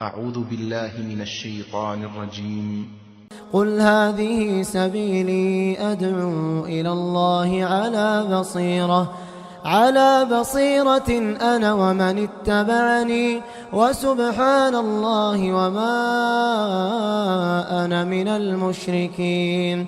أعوذ بالله من الشيطان الرجيم. قل هذه سبيلي أدعو إلى الله على بصيرة أنا ومن اتبعني وسبحان الله وما أنا من المشركين.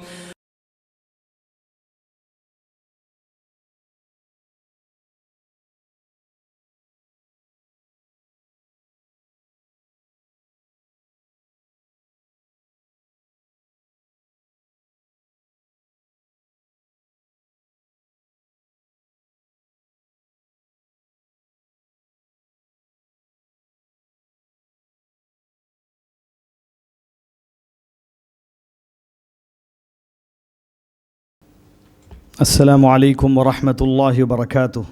السلام عليكم ورحمة الله وبركاته.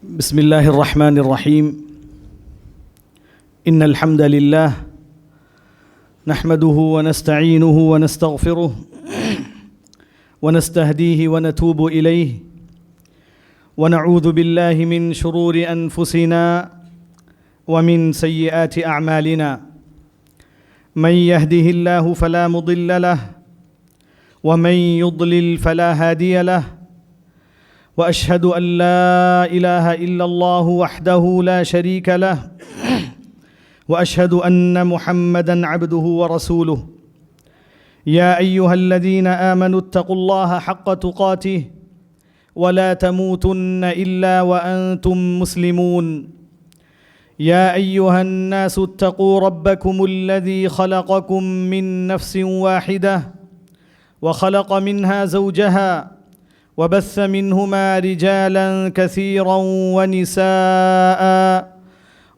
بسم الله الرحمن الرحيم. إن الحمد لله نحمده ونستعينه ونستغفره ونستهديه ونتوب إليه ونعوذ بالله من شرور أنفسنا ومن سيئات أعمالنا. من يهده الله فلا مضل له ومن يضلل فلا هادي له، وأشهد أن لا إله إلا الله وحده لا شريك له، وأشهد أن محمدًا عبده ورسوله. يا أيها الذين آمنوا اتقوا الله حق تقاته ولا تموتن إلا وأنتم مسلمون. يا أيها الناس اتقوا ربكم الذي خلقكم من نفس واحدة وخلق منها زوجها وبث منهما رجالا كثيرا ونساء،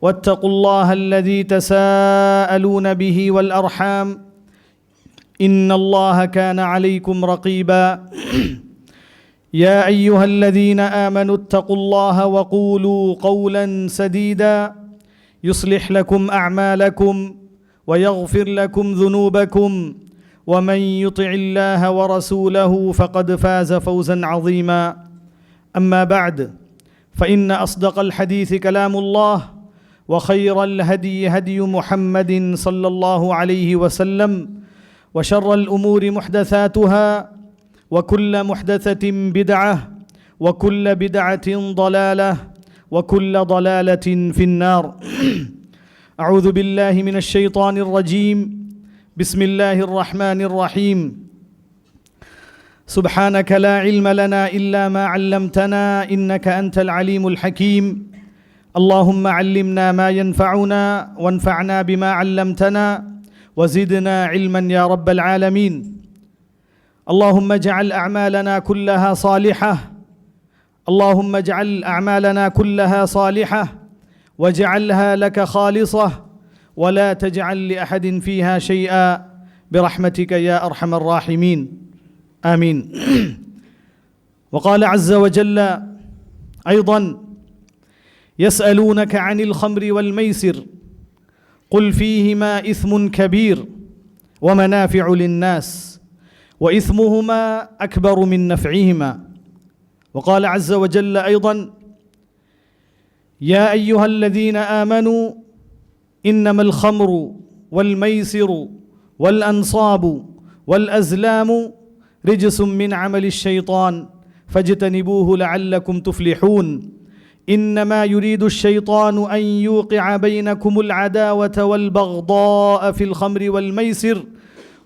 واتقوا الله الذي تساءلون به والأرحام إن الله كان عليكم رقيبا. يا أيها الذين آمنوا اتقوا الله وقولوا قولا سديدا يصلح لكم أعمالكم ويغفر لكم ذنوبكم، ومن يطع الله ورسوله فقد فاز فوزا عظيما. أما بعد، فإن أصدق الحديث كلام الله، وخير الهدي هدي محمد صلى الله عليه وسلم، وشر الأمور محدثاتها، وكل محدثة بدعة، وكل بدعة ضلالة، وكل ضلالة في النار. أعوذ بالله من الشيطان الرجيم. بسم الله الرحمن الرحيم. سبحانك لا علم لنا إلا ما علمتنا إنك أنت العليم الحكيم. اللهم علمنا ما ينفعنا وانفعنا بما علمتنا وزدنا علما يا رب العالمين. اللهم اجعل أعمالنا كلها صالحة، اللهم اجعل أعمالنا كلها صالحة واجعلها لك خالصة، ولا تجعل لأحد فيها شيئا برحمتك يا أرحم الراحمين، آمين. وقال عز وجل أيضا: يسألونك عن الخمر والميسر قل فيهما إثم كبير ومنافع للناس وإثمهما أكبر من نفعهما. وقال عز وجل أيضا: يا أيها الذين آمنوا إنما الخمر والميسر والأنصاب والأزلام رجس من عمل الشيطان فاجتنبوه لعلكم تفلحون. إنما يريد الشيطان أن يوقع بينكم العداوة والبغضاء في الخمر والميسر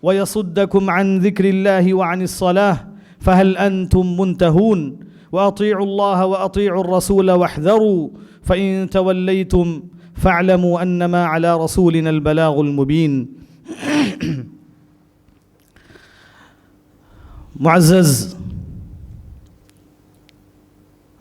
ويصدكم عن ذكر الله وعن الصلاة فهل أنتم منتهون. وأطيعوا الله وأطيعوا الرسول واحذروا فإن توليتم فاعلموا أنما على رسولنا البلاغ المبين. معزز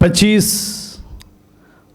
25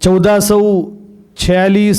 1446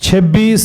26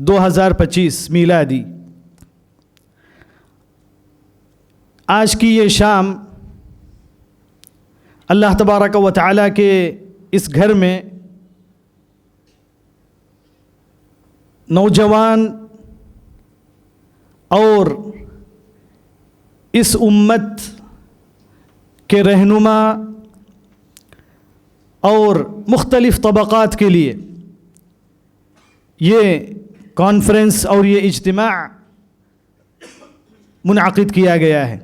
2025 میلادی. آج کی یہ شام اللہ تبارک و تعالیٰ کے اس گھر میں نوجوان اور اس امت کے رہنما اور مختلف طبقات کے لیے یہ کانفرنس اور یہ اجتماع منعقد کیا گیا ہے.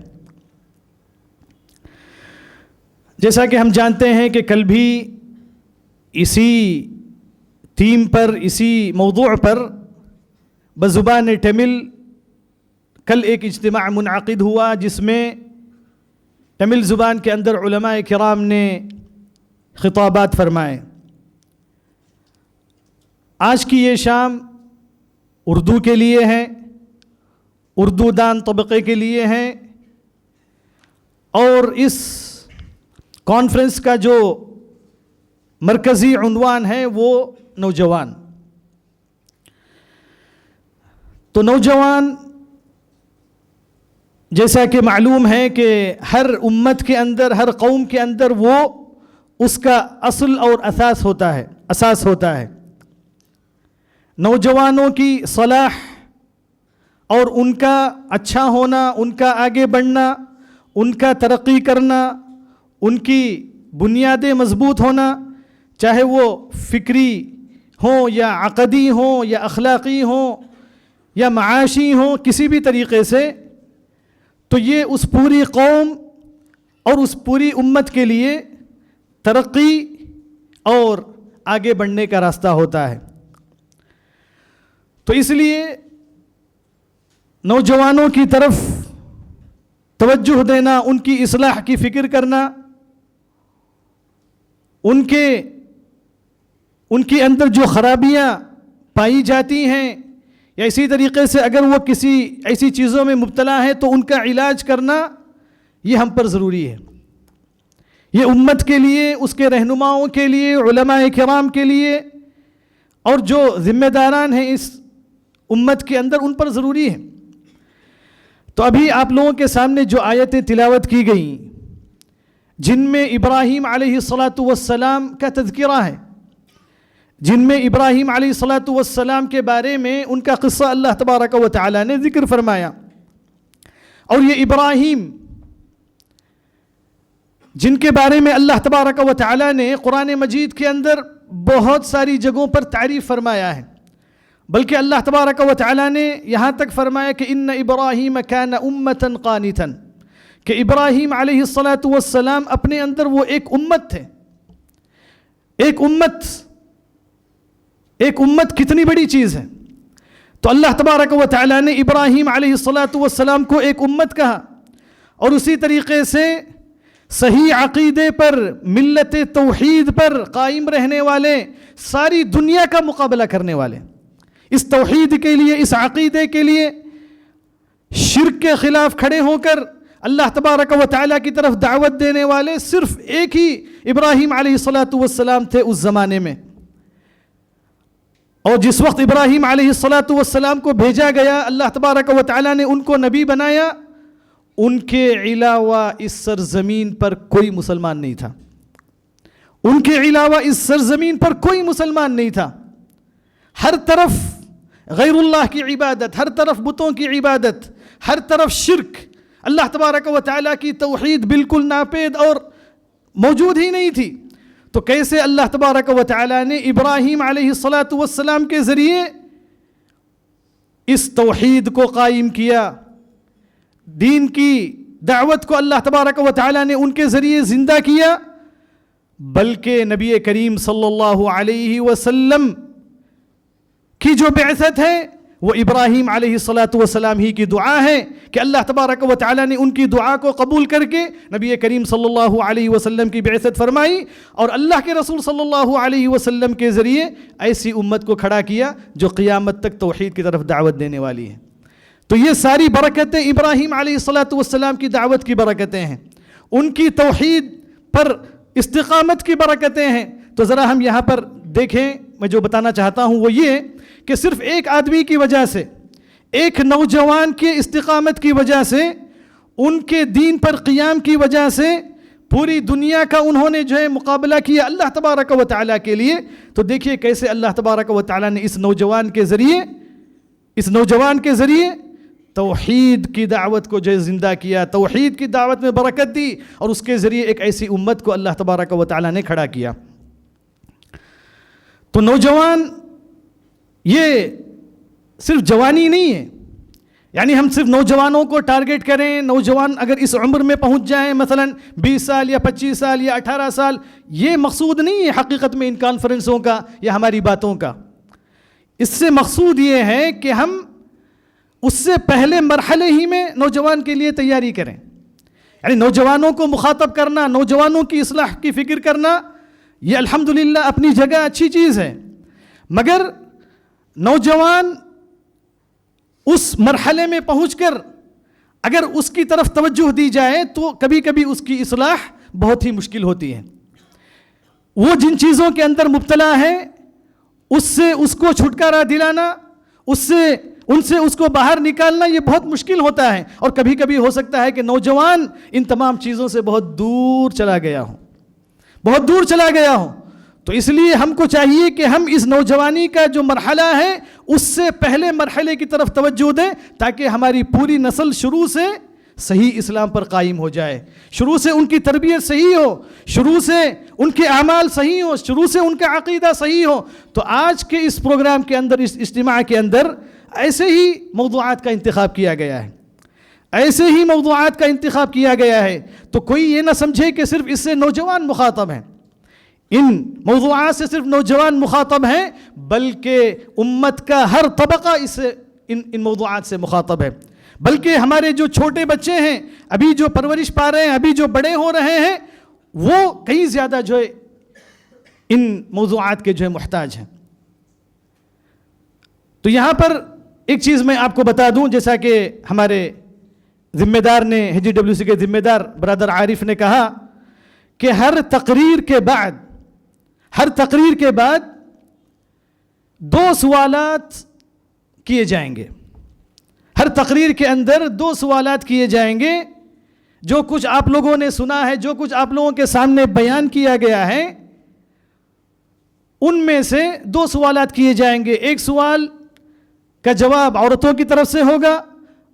جیسا کہ ہم جانتے ہیں کہ کل بھی اسی تھیم پر، اسی موضوع پر بزبان تمل کل ایک اجتماع منعقد ہوا، جس میں تمل زبان کے اندر علماء کرام نے خطابات فرمائے. آج کی یہ شام اردو کے لیے ہے، اردو دان طبقے کے لیے ہے، اور اس کانفرنس کا جو مرکزی عنوان ہے وہ نوجوان. تو نوجوان جیسا کہ معلوم ہے کہ ہر امت کے اندر، ہر قوم کے اندر وہ اس کا اصل اور اساس ہوتا ہے. نوجوانوں کی صلاح اور ان کا اچھا ہونا، ان کا آگے بڑھنا، ان کا ترقی کرنا، ان کی بنیادیں مضبوط ہونا، چاہے وہ فکری ہوں یا عقدی ہوں یا اخلاقی ہوں یا معاشی ہوں، کسی بھی طریقے سے، تو یہ اس پوری قوم اور اس پوری امت کے لیے ترقی اور آگے بڑھنے کا راستہ ہوتا ہے. تو اس لیے نوجوانوں کی طرف توجہ دینا، ان کی اصلاح کی فکر کرنا، ان کے اندر جو خرابیاں پائی جاتی ہیں یا اسی طریقے سے اگر وہ کسی ایسی چیزوں میں مبتلا ہے تو ان کا علاج کرنا، یہ ہم پر ضروری ہے. یہ امت کے لیے، اس کے رہنماؤں کے لیے، علماء کرام کے لیے، اور جو ذمہ داران ہیں اس امت کے اندر، ان پر ضروری ہے. تو ابھی آپ لوگوں کے سامنے جو آیتیں تلاوت کی گئیں، جن میں ابراہیم علیہ السلام کا تذکرہ ہے، جن میں ابراہیم علیہ السلام کے بارے میں ان کا قصہ اللہ تبارک و تعالیٰ نے ذکر فرمایا. اور یہ ابراہیم جن کے بارے میں اللہ تبارک و تعالیٰ نے قرآن مجید کے اندر بہت ساری جگہوں پر تعریف فرمایا ہے، بلکہ اللہ تبارک و تعالیٰ نے یہاں تک فرمایا کہ ان ابراہیم کان امتا قانتا، کہ ابراہیم علیہ السلام اپنے اندر وہ ایک امت تھے. ایک امت کتنی بڑی چیز ہے. تو اللہ تبارک و تعالیٰ نے ابراہیم علیہ السلام کو ایک امت کہا، اور اسی طریقے سے صحیح عقیدے پر، ملت توحید پر قائم رہنے والے، ساری دنیا کا مقابلہ کرنے والے، اس توحید کے لیے، اس عقیدے کے لیے شرک کے خلاف کھڑے ہو کر اللہ تبارک و تعالیٰ کی طرف دعوت دینے والے صرف ایک ہی ابراہیم علیہ السلام تھے اس زمانے میں. اور جس وقت ابراہیم علیہ السلام کو بھیجا گیا، اللہ تبارک و تعالیٰ نے ان کو نبی بنایا، ان کے علاوہ اس سرزمین پر کوئی مسلمان نہیں تھا. ان کے علاوہ اس سرزمین پر کوئی مسلمان نہیں تھا. ہر طرف غیر اللہ کی عبادت، ہر طرف بتوں کی عبادت، ہر طرف شرک، اللہ تبارک و تعالیٰ کی توحید بالکل ناپید اور موجود ہی نہیں تھی. تو کیسے اللہ تبارک و تعالیٰ نے ابراہیم علیہ السلام کے ذریعے اس توحید کو قائم کیا، دین کی دعوت کو اللہ تبارک و تعالیٰ نے ان کے ذریعے زندہ کیا، بلکہ نبی کریم صلی اللہ علیہ وسلم کی جو بعثت ہے وہ ابراہیم علیہ السلام ہی کی دعا ہے کہ اللہ تبارک و تعالیٰ نے ان کی دعا کو قبول کر کے نبی کریم صلی اللہ علیہ وسلم کی بعثت فرمائی، اور اللہ کے رسول صلی اللہ علیہ وسلم کے ذریعے ایسی امت کو کھڑا کیا جو قیامت تک توحید کی طرف دعوت دینے والی ہے. تو یہ ساری برکتیں ابراہیم علیہ السلام کی دعوت کی برکتیں ہیں، ان کی توحید پر استقامت کی برکتیں ہیں. تو ذرا ہم یہاں پر دیکھیں میں جو بتانا چاہتا ہوں وہ یہ کہ صرف ایک آدمی کی وجہ سے، ایک نوجوان کے استقامت کی وجہ سے، ان کے دین پر قیام کی وجہ سے پوری دنیا کا انہوں نے جو ہے مقابلہ کیا اللہ تبارک و تعالیٰ کے لیے. تو دیکھیے کیسے اللہ تبارک و تعالیٰ نے اس نوجوان کے ذریعے توحید کی دعوت کو جو ہے زندہ کیا، توحید کی دعوت میں برکت دی، اور اس کے ذریعے ایک ایسی امت کو اللہ تبارک و تعالیٰ نے کھڑا کیا. تو نوجوان یہ صرف جوانی نہیں ہے، یعنی ہم صرف نوجوانوں کو ٹارگٹ کریں، نوجوان اگر اس عمر میں پہنچ جائیں مثلا 20 سال یا 25 سال یا 18 سال، یہ مقصود نہیں ہے حقیقت میں ان کانفرنسوں کا یا ہماری باتوں کا. اس سے مقصود یہ ہے کہ ہم اس سے پہلے مرحلے ہی میں نوجوان کے لیے تیاری کریں. یعنی نوجوانوں کو مخاطب کرنا، نوجوانوں کی اصلاح کی فکر کرنا، یہ الحمدللہ اپنی جگہ اچھی چیز ہے، مگر نوجوان اس مرحلے میں پہنچ کر اگر اس کی طرف توجہ دی جائے تو کبھی کبھی اس کی اصلاح بہت ہی مشکل ہوتی ہے. وہ جن چیزوں کے اندر مبتلا ہے اس سے اس کو چھٹکارا دلانا، ان سے اس کو باہر نکالنا یہ بہت مشکل ہوتا ہے، اور کبھی کبھی ہو سکتا ہے کہ نوجوان ان تمام چیزوں سے بہت دور چلا گیا ہو. تو اس لیے ہم کو چاہیے کہ ہم اس نوجوانی کا جو مرحلہ ہے اس سے پہلے مرحلے کی طرف توجہ دیں، تاکہ ہماری پوری نسل شروع سے صحیح اسلام پر قائم ہو جائے، شروع سے ان کی تربیت صحیح ہو، شروع سے ان کے اعمال صحیح ہو، شروع سے ان کا عقیدہ صحیح ہو. تو آج کے اس پروگرام کے اندر، اس اجتماع کے اندر ایسے ہی موضوعات کا انتخاب کیا گیا ہے. تو کوئی یہ نہ سمجھے کہ صرف اس سے نوجوان مخاطب ہیں، ان موضوعات سے صرف نوجوان مخاطب ہیں، بلکہ امت کا ہر طبقہ اس سے ان موضوعات سے مخاطب ہے. بلکہ ہمارے جو چھوٹے بچے ہیں، ابھی جو پرورش پا رہے ہیں، ابھی جو بڑے ہو رہے ہیں، وہ کہیں زیادہ جو ہے ان موضوعات کے جو ہے محتاج ہیں. تو یہاں پر ایک چیز میں آپ کو بتا دوں، جیسا کہ ہمارے ذمہ دار نے، HGWC کے ذمہ دار برادر عارف نے کہا کہ ہر تقریر کے بعد 2 سوالات کیے جائیں گے. ہر تقریر کے اندر 2 سوالات کیے جائیں گے. جو کچھ آپ لوگوں نے سنا ہے، جو کچھ آپ لوگوں کے سامنے بیان کیا گیا ہے، ان میں سے 2 سوالات کیے جائیں گے. ایک سوال کا جواب عورتوں کی طرف سے ہوگا،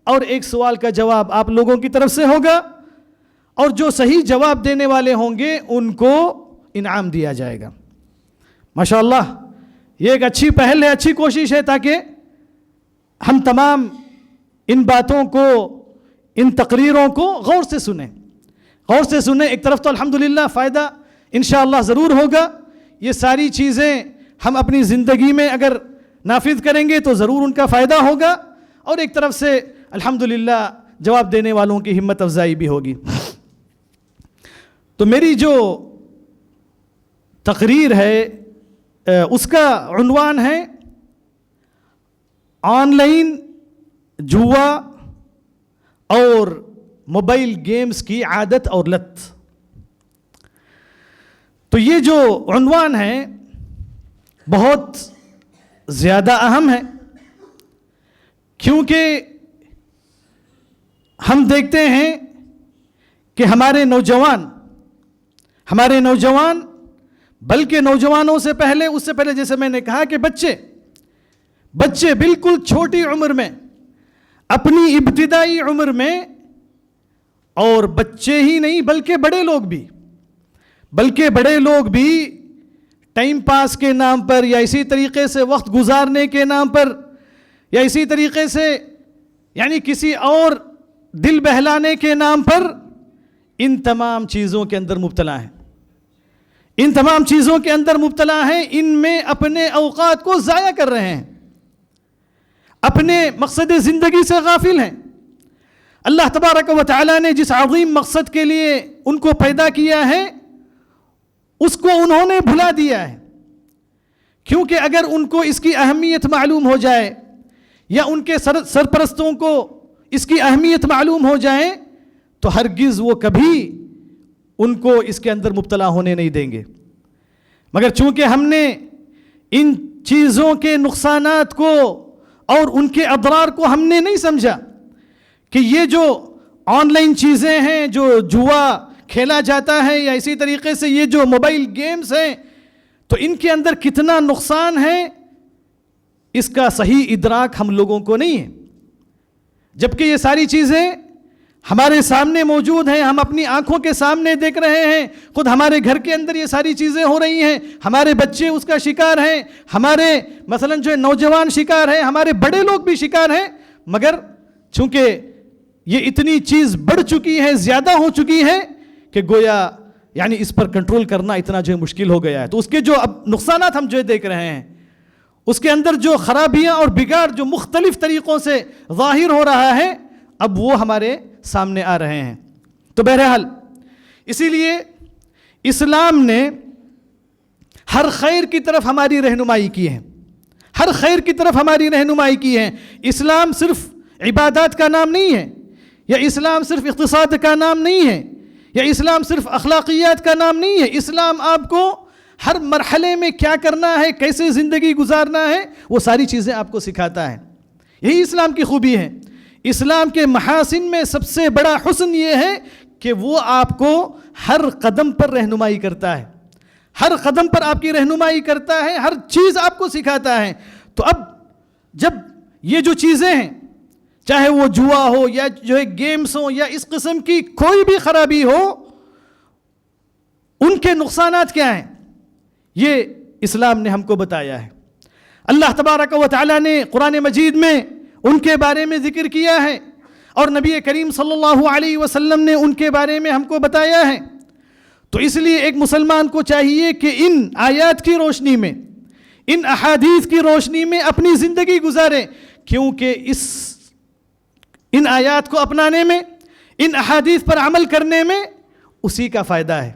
اور ایک سوال کا جواب آپ لوگوں کی طرف سے ہوگا، اور جو صحیح جواب دینے والے ہوں گے ان کو انعام دیا جائے گا. ماشاءاللہ یہ ایک اچھی پہل ہے، اچھی کوشش ہے، تاکہ ہم تمام ان باتوں کو، ان تقریروں کو غور سے سنیں. ایک طرف تو الحمدللہ فائدہ انشاءاللہ ضرور ہوگا، یہ ساری چیزیں ہم اپنی زندگی میں اگر نافذ کریں گے تو ضرور ان کا فائدہ ہوگا، اور ایک طرف سے الحمدللہ جواب دینے والوں کی ہمت افزائی بھی ہوگی. تو میری جو تقریر ہے اس کا عنوان ہے آن لائن جوا اور موبائل گیمز کی عادت اور لت. تو یہ جو عنوان ہے بہت زیادہ اہم ہے، کیونکہ ہم دیکھتے ہیں کہ ہمارے نوجوان بلکہ نوجوانوں سے پہلے، اس سے پہلے جیسے میں نے کہا کہ بچے بالکل چھوٹی عمر میں، اپنی ابتدائی عمر میں، اور بچے ہی نہیں بلکہ بڑے لوگ بھی ٹائم پاس کے نام پر، یا اسی طریقے سے وقت گزارنے کے نام پر، یا اسی طریقے سے یعنی کسی اور دل بہلانے کے نام پر ان تمام چیزوں کے اندر مبتلا ہیں. ان میں اپنے اوقات کو ضائع کر رہے ہیں، اپنے مقصد زندگی سے غافل ہیں. اللہ تبارک و تعالی نے جس عظیم مقصد کے لیے ان کو پیدا کیا ہے اس کو انہوں نے بھلا دیا ہے. کیونکہ اگر ان کو اس کی اہمیت معلوم ہو جائے، یا ان کے سرپرستوں کو اس کی اہمیت معلوم ہو جائے، تو ہرگز وہ کبھی ان کو اس کے اندر مبتلا ہونے نہیں دیں گے. مگر چونکہ ہم نے ان چیزوں کے نقصانات کو اور ان کے اضرار کو ہم نے نہیں سمجھا کہ یہ جو آن لائن چیزیں ہیں، جو جوا کھیلا جاتا ہے، یا اسی طریقے سے یہ جو موبائل گیمز ہیں، تو ان کے اندر کتنا نقصان ہے اس کا صحیح ادراک ہم لوگوں کو نہیں ہے، جبکہ یہ ساری چیزیں ہمارے سامنے موجود ہیں، ہم اپنی آنکھوں کے سامنے دیکھ رہے ہیں، خود ہمارے گھر کے اندر یہ ساری چیزیں ہو رہی ہیں، ہمارے بچے اس کا شکار ہیں، ہمارے مثلا جو نوجوان شکار ہیں، ہمارے بڑے لوگ بھی شکار ہیں، مگر چونکہ یہ اتنی چیز بڑھ چکی ہے، زیادہ ہو چکی ہے کہ گویا یعنی اس پر کنٹرول کرنا اتنا جو مشکل ہو گیا ہے، تو اس کے جو اب نقصانات ہم جو دیکھ رہے ہیں، اس کے اندر جو خرابیاں اور بگاڑ جو مختلف طریقوں سے ظاہر ہو رہا ہے، اب وہ ہمارے سامنے آ رہے ہیں۔ تو بہرحال اسی لیے اسلام نے ہر خیر کی طرف ہماری رہنمائی کی ہے، ہر خیر کی طرف ہماری رہنمائی کی ہے۔ اسلام صرف عبادات کا نام نہیں ہے، یا اسلام صرف اقتصاد کا نام نہیں ہے، یا اسلام صرف اخلاقیات کا نام نہیں ہے۔ اسلام آپ کو ہر مرحلے میں کیا کرنا ہے، کیسے زندگی گزارنا ہے، وہ ساری چیزیں آپ کو سکھاتا ہے۔ یہی اسلام کی خوبی ہے۔ اسلام کے محاسن میں سب سے بڑا حسن یہ ہے کہ وہ آپ کو ہر قدم پر رہنمائی کرتا ہے، ہر قدم پر آپ کی رہنمائی کرتا ہے، ہر چیز آپ کو سکھاتا ہے۔ تو اب جب یہ جو چیزیں ہیں، چاہے وہ جوا ہو یا جو ہے گیمز ہوں یا اس قسم کی کوئی بھی خرابی ہو، ان کے نقصانات کیا ہیں، یہ اسلام نے ہم کو بتایا ہے۔ اللہ تبارک و تعالیٰ نے قرآن مجید میں ان کے بارے میں ذکر کیا ہے، اور نبی کریم صلی اللہ علیہ وسلم نے ان کے بارے میں ہم کو بتایا ہے۔ تو اس لیے ایک مسلمان کو چاہیے کہ ان آیات کی روشنی میں، ان احادیث کی روشنی میں اپنی زندگی گزارے، کیونکہ ان آیات کو اپنانے میں، ان احادیث پر عمل کرنے میں اسی کا فائدہ ہے۔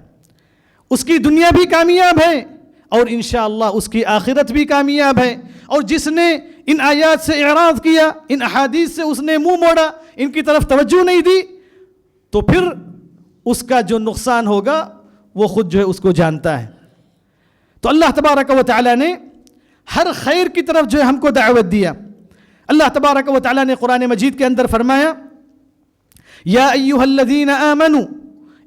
اس کی دنیا بھی کامیاب ہے اور انشاءاللہ اس کی آخرت بھی کامیاب ہے۔ اور جس نے ان آیات سے اعراض کیا، ان احادیث سے اس نے منہ موڑا، ان کی طرف توجہ نہیں دی، تو پھر اس کا جو نقصان ہوگا وہ خود جو ہے اس کو جانتا ہے۔ تو اللہ تبارک و تعالیٰ نے ہر خیر کی طرف جو ہے ہم کو دعوت دیا۔ اللہ تبارک و تعالیٰ نے قرآن مجید کے اندر فرمایا، یا ایھا الذین آمنوا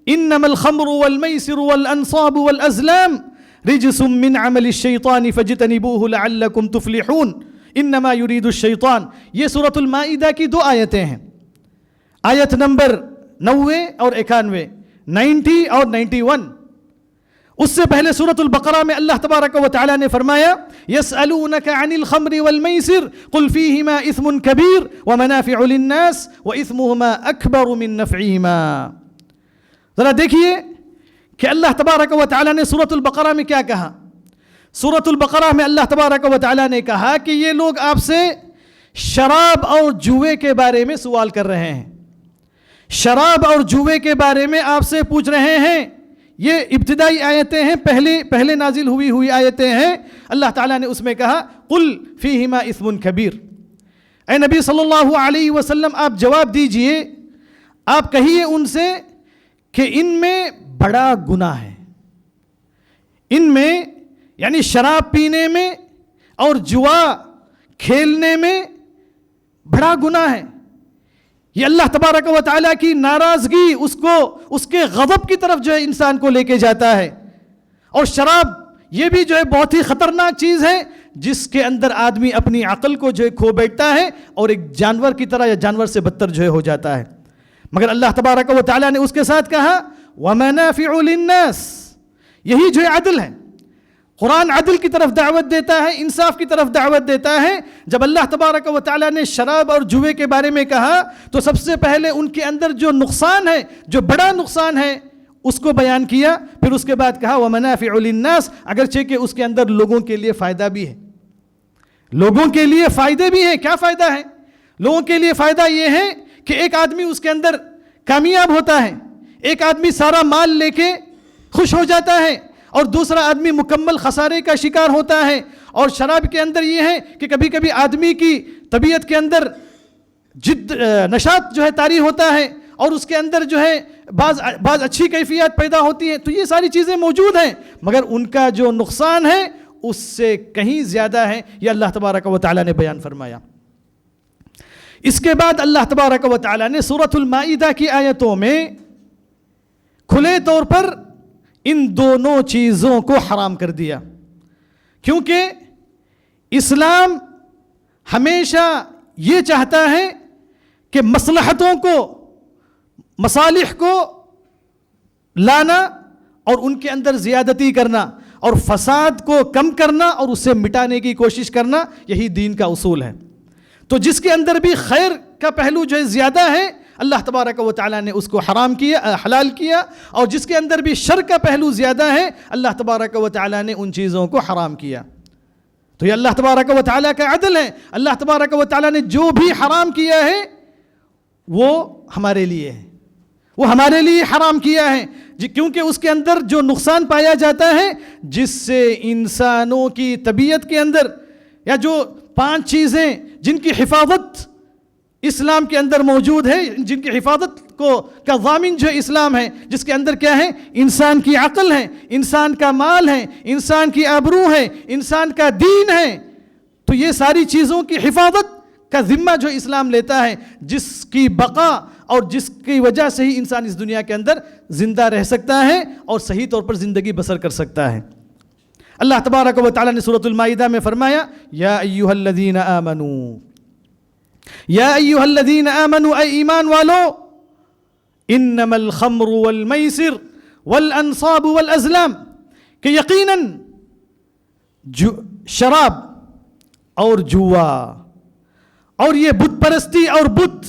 انما الخمر والمیسر والانصاب والازلام رجس من عمل الشیطان فاجتنبوه لعلکم تفلحون انما یرید الشیطان۔ یہ سورۃ المائدہ کی 2 آیتیں ہیں، آیت نمبر 90 اور 91، 90 اور 91۔ اس سے پہلے سورۃ البقرہ میں اللہ تبارک و تعالیٰ نے فرمایا، یسألونک عن الخمر والمیسر قل فیہما اثم کبیر ومنافع للناس واثمہما اکبر من نفعہما۔ ذرا دیکھیے کہ اللہ تبارک و تعالیٰ نے سورۃ البقرہ میں کیا کہا۔ سورۃ البقرہ میں اللہ تبارک و تعالیٰ نے کہا کہ یہ لوگ آپ سے شراب اور جوئے کے بارے میں سوال کر رہے ہیں، شراب اور جوئے کے بارے میں آپ سے پوچھ رہے ہیں۔ یہ ابتدائی آیتیں ہیں، پہلے نازل ہوئی آیتیں ہیں۔ اللہ تعالیٰ نے اس میں کہا قل فیہما اثم کبیر۔ اے نبی صلی اللہ علیہ وسلم آپ جواب دیجئے، آپ کہیے ان سے کہ ان میں بڑا گناہ ہے، ان میں یعنی شراب پینے میں اور جوا کھیلنے میں بڑا گناہ ہے۔ یہ اللہ تبارک و تعالیٰ کی ناراضگی، اس کے غضب کی طرف جو ہے انسان کو لے کے جاتا ہے۔ اور شراب یہ بھی جو ہے بہت ہی خطرناک چیز ہے، جس کے اندر آدمی اپنی عقل کو جو ہے کھو بیٹھتا ہے اور ایک جانور کی طرح یا جانور سے بدتر جو ہے ہو جاتا ہے۔ مگر اللہ تبارک و تعالیٰ نے اس کے ساتھ کہا وَمَنَافِعُ لِلنَّاسِ۔ یہی جو ہے عدل ہے۔ قرآن عدل کی طرف دعوت دیتا ہے، انصاف کی طرف دعوت دیتا ہے۔ جب اللہ تبارک و تعالیٰ نے شراب اور جوئے کے بارے میں کہا تو سب سے پہلے ان کے اندر جو نقصان ہے، جو بڑا نقصان ہے، اس کو بیان کیا، پھر اس کے بعد کہا وَمَنَافِعُ لِلنَّاسِ، اگرچہ کہ اس کے اندر لوگوں کے لیے فائدہ بھی ہے، لوگوں کے لیے فائدے بھی ہیں۔ کیا فائدہ ہے؟ لوگوں کے لیے فائدہ یہ ہے کہ ایک آدمی اس کے اندر کامیاب ہوتا ہے، ایک آدمی سارا مال لے کے خوش ہو جاتا ہے، اور دوسرا آدمی مکمل خسارے کا شکار ہوتا ہے۔ اور شراب کے اندر یہ ہے کہ کبھی کبھی آدمی کی طبیعت کے اندر نشاط جو ہے طاری ہوتا ہے، اور اس کے اندر جو ہے بعض اچھی کیفیات پیدا ہوتی ہیں۔ تو یہ ساری چیزیں موجود ہیں، مگر ان کا جو نقصان ہے اس سے کہیں زیادہ ہیں، یہ اللہ تبارک و تعالیٰ نے بیان فرمایا۔ اس کے بعد اللہ تبارک و تعالیٰ نے سورۃ المائدہ کی آیتوں میں کھلے طور پر ان دونوں چیزوں کو حرام کر دیا، کیونکہ اسلام ہمیشہ یہ چاہتا ہے کہ مصلحتوں کو، مصالح کو لانا اور ان کے اندر زیادتی کرنا اور فساد کو کم کرنا اور اسے مٹانے کی کوشش کرنا، یہی دین کا اصول ہے۔ تو جس کے اندر بھی خیر کا پہلو جو ہے زیادہ ہے، اللہ تبارک و تعالیٰ نے اس کو حلال کیا، اور جس کے اندر بھی شر کا پہلو زیادہ ہے، اللہ تبارک و تعالیٰ نے ان چیزوں کو حرام کیا۔ تو یہ اللہ تبارک و تعالیٰ کا عدل ہے۔ اللہ تبارک و تعالیٰ نے جو بھی حرام کیا ہے وہ ہمارے لیے ہے، وہ ہمارے لیے حرام کیا ہے، کیونکہ اس کے اندر جو نقصان پایا جاتا ہے، جس سے انسانوں کی طبیعت کے اندر، یا جو 5 چیزیں جن کی حفاظت اسلام کے اندر موجود ہے، جن کی حفاظت کا ضامن جو اسلام ہے، جس کے اندر کیا ہے؟ انسان کی عقل ہے، انسان کا مال ہے، انسان کی آبرو ہے، انسان کا دین ہے۔ تو یہ ساری چیزوں کی حفاظت کا ذمہ جو اسلام لیتا ہے، جس کی بقا اور جس کی وجہ سے ہی انسان اس دنیا کے اندر زندہ رہ سکتا ہے اور صحیح طور پر زندگی بسر کر سکتا ہے۔ اللہ تبارک و تعالیٰ نے سورۃ المائدہ میں فرمایا، یا ایھا الذین آمنوا، یا ایھا الذین آمنوا، اے ایمان والو، انما الخمر والمیسر والانصاب والازلام، کہ یقیناً شراب اور جوا اور یہ بت پرستی اور بت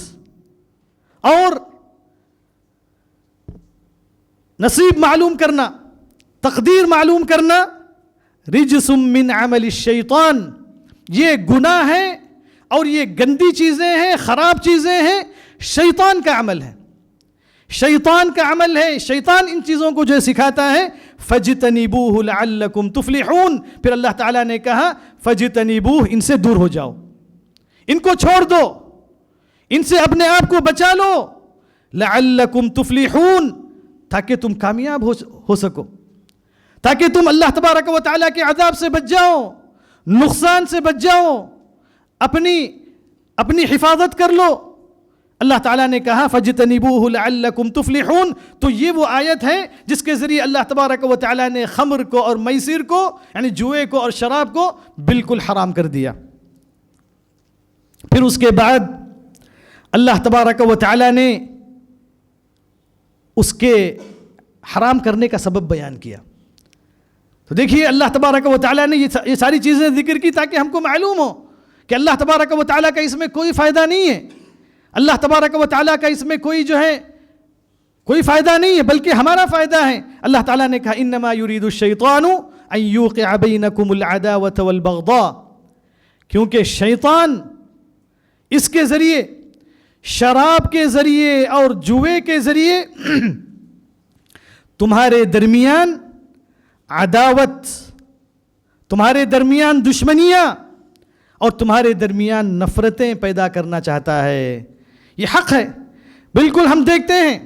اور نصیب معلوم کرنا، تقدیر معلوم کرنا، رجس من عمل الشیطان، یہ گناہ ہے اور یہ گندی چیزیں ہیں، خراب چیزیں ہیں، شیطان کا عمل ہے، شیطان کا عمل ہے۔ شیطان ان چیزوں کو جو سکھاتا ہے، فَاجْتَنِبُوهُ لَعَلَّكُمْ تُفْلِحُونَ، پھر اللہ تعالیٰ نے کہا فَاجْتَنِبُوهُ، ان سے دور ہو جاؤ، ان کو چھوڑ دو، ان سے اپنے آپ کو بچا لو، لَعَلَّكُمْ تُفْلِحُونَ، تاکہ تم کامیاب ہو سکو، تاکہ تم اللہ تبارک و تعالیٰ کے عذاب سے بچ جاؤ، نقصان سے بچ جاؤ، اپنی حفاظت کر لو۔ اللہ تعالیٰ نے کہا فَاجْتَنِبُوهُ لَعَلَّكُمْ تُفْلِحُونَ، تو یہ وہ آیت ہے جس کے ذریعے اللہ تبارک و تعالیٰ نے خمر کو اور میسر کو، یعنی جوئے کو اور شراب کو بالکل حرام کر دیا۔ پھر اس کے بعد اللہ تبارک و تعالیٰ نے اس کے حرام کرنے کا سبب بیان کیا۔ تو دیکھیے اللہ تبارک و تعالیٰ نے یہ ساری چیزیں ذکر کی تاکہ ہم کو معلوم ہو کہ اللہ تبارک و تعالیٰ کا اس میں کوئی فائدہ نہیں ہے، اللہ تبارک و تعالیٰ کا اس میں کوئی فائدہ نہیں ہے، بلکہ ہمارا فائدہ ہے۔ اللہ تعالیٰ نے کہا انما یرید الشیطان ان یوقع بینکم العداوۃ والبغضاء، کیونکہ شیطان اس کے ذریعے، شراب کے ذریعے اور جوئے کے ذریعے تمہارے درمیان عداوت، تمہارے درمیان دشمنیاں اور تمہارے درمیان نفرتیں پیدا کرنا چاہتا ہے۔ یہ حق ہے، بالکل ہم دیکھتے ہیں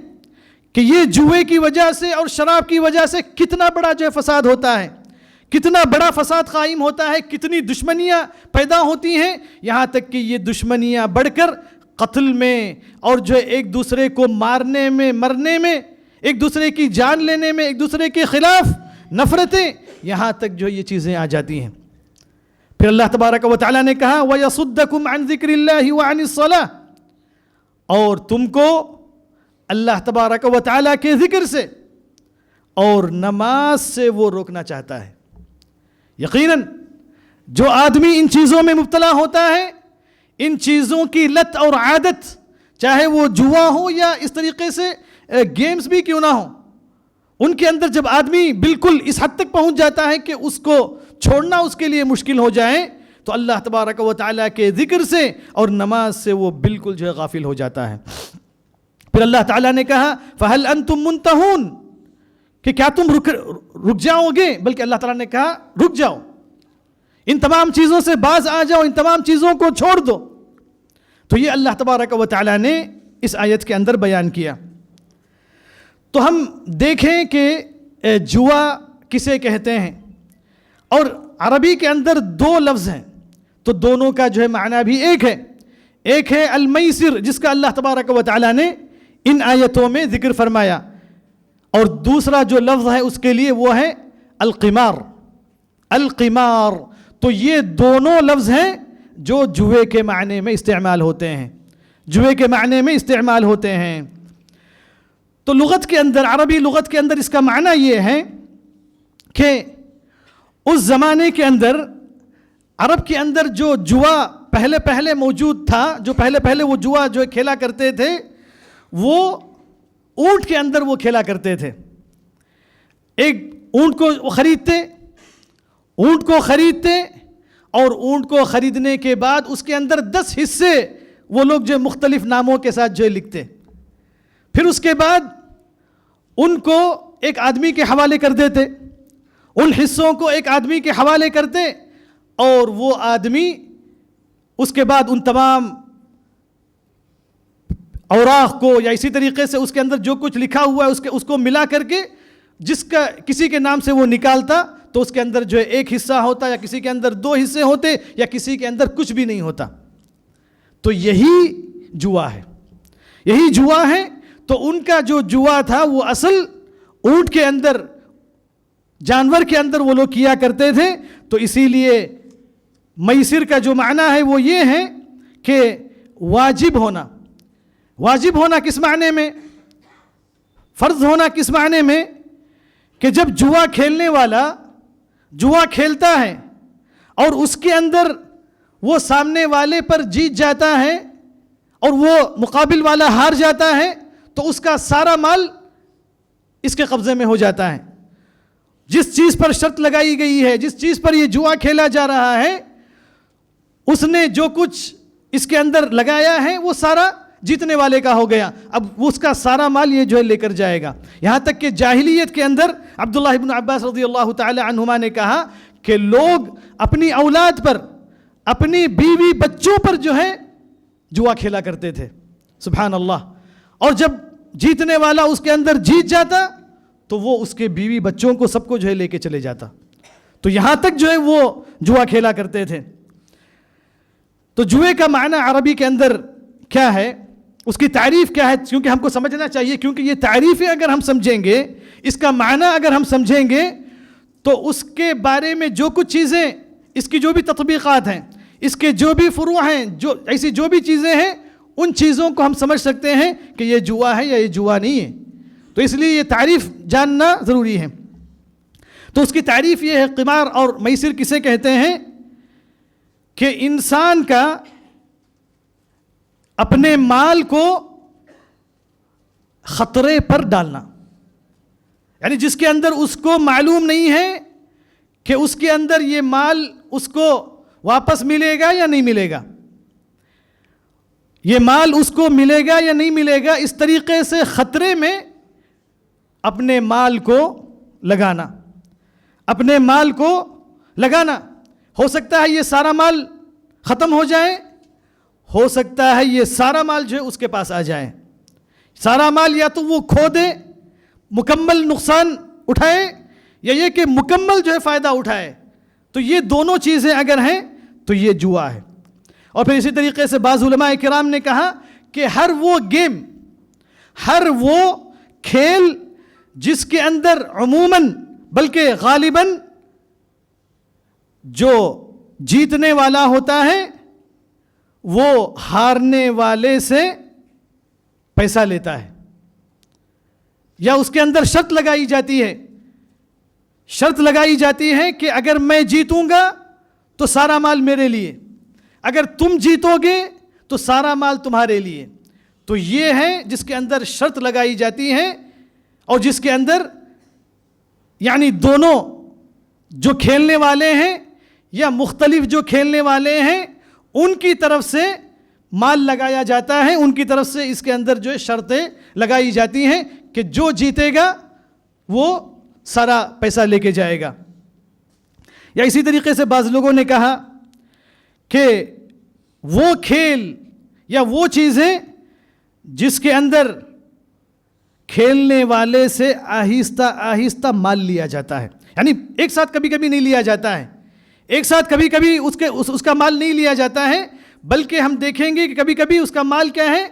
کہ یہ جوئے کی وجہ سے اور شراب کی وجہ سے کتنا بڑا جو فساد ہوتا ہے، کتنا بڑا فساد قائم ہوتا ہے، کتنی دشمنیاں پیدا ہوتی ہیں، یہاں تک کہ یہ دشمنیاں بڑھ کر قتل میں اور جو ایک دوسرے کو مارنے میں، مرنے میں، ایک دوسرے کی جان لینے میں، ایک دوسرے کے خلاف نفرتیں، یہاں تک جو یہ چیزیں آ جاتی ہیں۔ پھر اللہ تبارک و تعالیٰ نے کہا وَيَصُدَّكُمْ عَنْ ذِكْرِ اللَّهِ وَعَنِ الصَّلَاةِ، اور تم کو اللہ تبارک و تعالیٰ کے ذکر سے اور نماز سے وہ روکنا چاہتا ہے۔ یقیناً جو آدمی ان چیزوں میں مبتلا ہوتا ہے، ان چیزوں کی لت اور عادت، چاہے وہ جوا ہو یا اس طریقے سے گیمز بھی کیوں نہ ہو، ان کے اندر جب آدمی بالکل اس حد تک پہنچ جاتا ہے کہ اس کو چھوڑنا اس کے لیے مشکل ہو جائے، تو اللہ تبارک و تعالیٰ کے ذکر سے اور نماز سے وہ بالکل جو ہے غافل ہو جاتا ہے۔ پھر اللہ تعالیٰ نے کہا فَهَلْ أَنْتُمْ مُنْتَهُونَ، کہ کیا تم رک جاؤ گے، بلکہ اللہ تعالیٰ نے کہا رک جاؤ، ان تمام چیزوں سے باز آ جاؤ، ان تمام چیزوں کو چھوڑ دو۔ تو یہ اللہ تبارک و تعالیٰ نے اس آیت کے اندر بیان کیا۔ تو ہم دیکھیں کہ جوا کسے کہتے ہیں، اور عربی کے اندر دو لفظ ہیں تو دونوں کا جو ہے معنی بھی ایک ہے المیسر، جس کا اللہ تبارک و تعالیٰ نے ان آیتوں میں ذکر فرمایا، اور دوسرا جو لفظ ہے اس کے لیے وہ ہے القمار۔ تو یہ دونوں لفظ ہیں جو جوئے کے معنی میں استعمال ہوتے ہیں، تو لغت کے اندر، عربی لغت کے اندر اس کا معنی یہ ہے کہ اس زمانے کے اندر عرب کے اندر جو جوا پہلے موجود تھا، جو پہلے وہ جوا جو کھیلا کرتے تھے، وہ اونٹ کے اندر وہ کھیلا کرتے تھے۔ ایک اونٹ کو خریدتے اور اونٹ کو خریدنے کے بعد اس کے اندر 10 حصے وہ لوگ جو مختلف ناموں کے ساتھ جو لکھتے، پھر اس کے بعد ان کو ایک آدمی کے حوالے کر دیتے، ان حصوں کو ایک آدمی کے حوالے کرتے، اور وہ آدمی اس کے بعد ان تمام اوراق کو یا اسی طریقے سے اس کے اندر جو کچھ لکھا ہوا ہے اس کو ملا کر کے کسی کے نام سے وہ نکالتا، تو اس کے اندر جو ہے ایک حصہ ہوتا، یا کسی کے اندر 2 حصے ہوتے، یا کسی کے اندر کچھ بھی نہیں ہوتا۔ تو یہی جوا ہے۔ تو ان کا جو جوا تھا وہ اصل اونٹ کے اندر، جانور کے اندر وہ لوگ کیا کرتے تھے۔ تو اسی لیے میسر کا جو معنی ہے وہ یہ ہے کہ واجب ہونا کس معنی میں، فرض ہونا کس معنی میں، کہ جب جوا کھیلنے والا جوا کھیلتا ہے اور اس کے اندر وہ سامنے والے پر جیت جاتا ہے اور وہ مقابل والا ہار جاتا ہے، تو اس کا سارا مال اس کے قبضے میں ہو جاتا ہے۔ جس چیز پر شرط لگائی گئی ہے، جس چیز پر یہ جوا کھیلا جا رہا ہے، اس نے جو کچھ اس کے اندر لگایا ہے وہ سارا جیتنے والے کا ہو گیا، اب اس کا سارا مال یہ جو ہے لے کر جائے گا۔ یہاں تک کہ جاہلیت کے اندر عبداللہ ابن عباس رضی اللہ تعالی عنہما نے کہا کہ لوگ اپنی اولاد پر، اپنی بیوی بچوں پر جو ہے جوا کھیلا کرتے تھے، سبحان اللہ، اور جب جیتنے والا اس کے اندر جیت جاتا تو وہ اس کے بیوی بچوں کو سب کو جو ہے لے کے چلے جاتا۔ تو یہاں تک جو ہے وہ جوا کھیلا کرتے تھے۔ تو جوئے کا معنی عربی کے اندر کیا ہے، اس کی تعریف کیا ہے، کیونکہ ہم کو سمجھنا چاہیے، کیونکہ یہ تعریفیں اگر ہم سمجھیں گے، اس کا معنی اگر ہم سمجھیں گے، تو اس کے بارے میں جو کچھ چیزیں، اس کی جو بھی تطبیقات ہیں، اس کے جو بھی فروع ہیں، ایسی جو بھی چیزیں ہیں، ان چیزوں کو ہم سمجھ سکتے ہیں کہ یہ جوا ہے یا یہ جوا نہیں ہے۔ تو اس لیے یہ تعریف جاننا ضروری ہے۔ تو اس کی تعریف یہ ہے، قمار اور میسر کسے کہتے ہیں، کہ انسان کا اپنے مال کو خطرے پر ڈالنا، یعنی جس کے اندر اس کو معلوم نہیں ہے کہ اس کے اندر یہ مال اس کو واپس ملے گا یا نہیں ملے گا، یہ مال اس کو ملے گا یا نہیں ملے گا، اس طریقے سے خطرے میں اپنے مال کو لگانا، اپنے مال کو لگانا۔ ہو سکتا ہے یہ سارا مال ختم ہو جائے، ہو سکتا ہے یہ سارا مال جو ہے اس کے پاس آ جائے، سارا مال یا تو وہ کھو دے، مکمل نقصان اٹھائے، یا یہ کہ مکمل جو ہے فائدہ اٹھائے۔ تو یہ دونوں چیزیں اگر ہیں تو یہ جوا ہے۔ اور پھر اسی طریقے سے بعض علماء کرام نے کہا کہ ہر وہ گیم، ہر وہ کھیل جس کے اندر عموماً بلکہ غالباً جو جیتنے والا ہوتا ہے وہ ہارنے والے سے پیسہ لیتا ہے، یا اس کے اندر شرط لگائی جاتی ہے کہ اگر میں جیتوں گا تو سارا مال میرے لیے، اگر تم جیتو گے تو سارا مال تمہارے لیے۔ تو یہ ہے جس کے اندر شرط لگائی جاتی ہے، اور جس کے اندر یعنی دونوں جو کھیلنے والے ہیں یا مختلف جو کھیلنے والے ہیں ان کی طرف سے مال لگایا جاتا ہے، ان کی طرف سے اس کے اندر جو شرطیں لگائی جاتی ہیں کہ جو جیتے گا وہ سارا پیسہ لے کے جائے گا۔ یا اسی طریقے سے بعض لوگوں نے کہا کہ وہ کھیل یا وہ چیزیں جس کے اندر کھیلنے والے سے آہستہ آہستہ مال لیا جاتا ہے، یعنی ایک ساتھ کبھی کبھی نہیں لیا جاتا ہے، ایک ساتھ کبھی کبھی اس کا مال نہیں لیا جاتا ہے، بلکہ ہم دیکھیں گے کہ کبھی کبھی اس کا مال کیا ہے،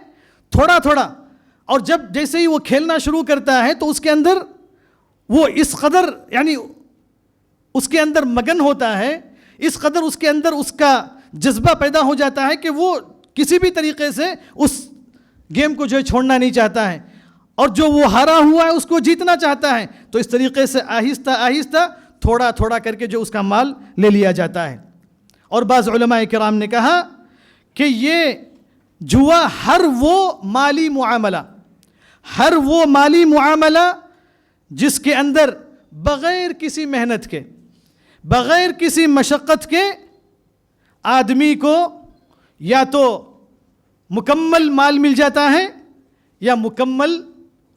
تھوڑا تھوڑا، اور جب جیسے ہی وہ کھیلنا شروع کرتا ہے تو اس کے اندر وہ اس قدر یعنی اس کے اندر مگن ہوتا ہے، اس قدر اس کے اندر اس کا جذبہ پیدا ہو جاتا ہے کہ وہ کسی بھی طریقے سے اس گیم کو جو ہے چھوڑنا نہیں چاہتا ہے، اور جو وہ ہارا ہوا ہے اس کو جیتنا چاہتا ہے، تو اس طریقے سے آہستہ آہستہ تھوڑا تھوڑا کر کے جو اس کا مال لے لیا جاتا ہے۔ اور بعض علماء کرام نے کہا کہ یہ جوا ہر وہ مالی معاملہ جس کے اندر بغیر کسی محنت کے، بغیر کسی مشقت کے آدمی کو یا تو مکمل مال مل جاتا ہے یا مکمل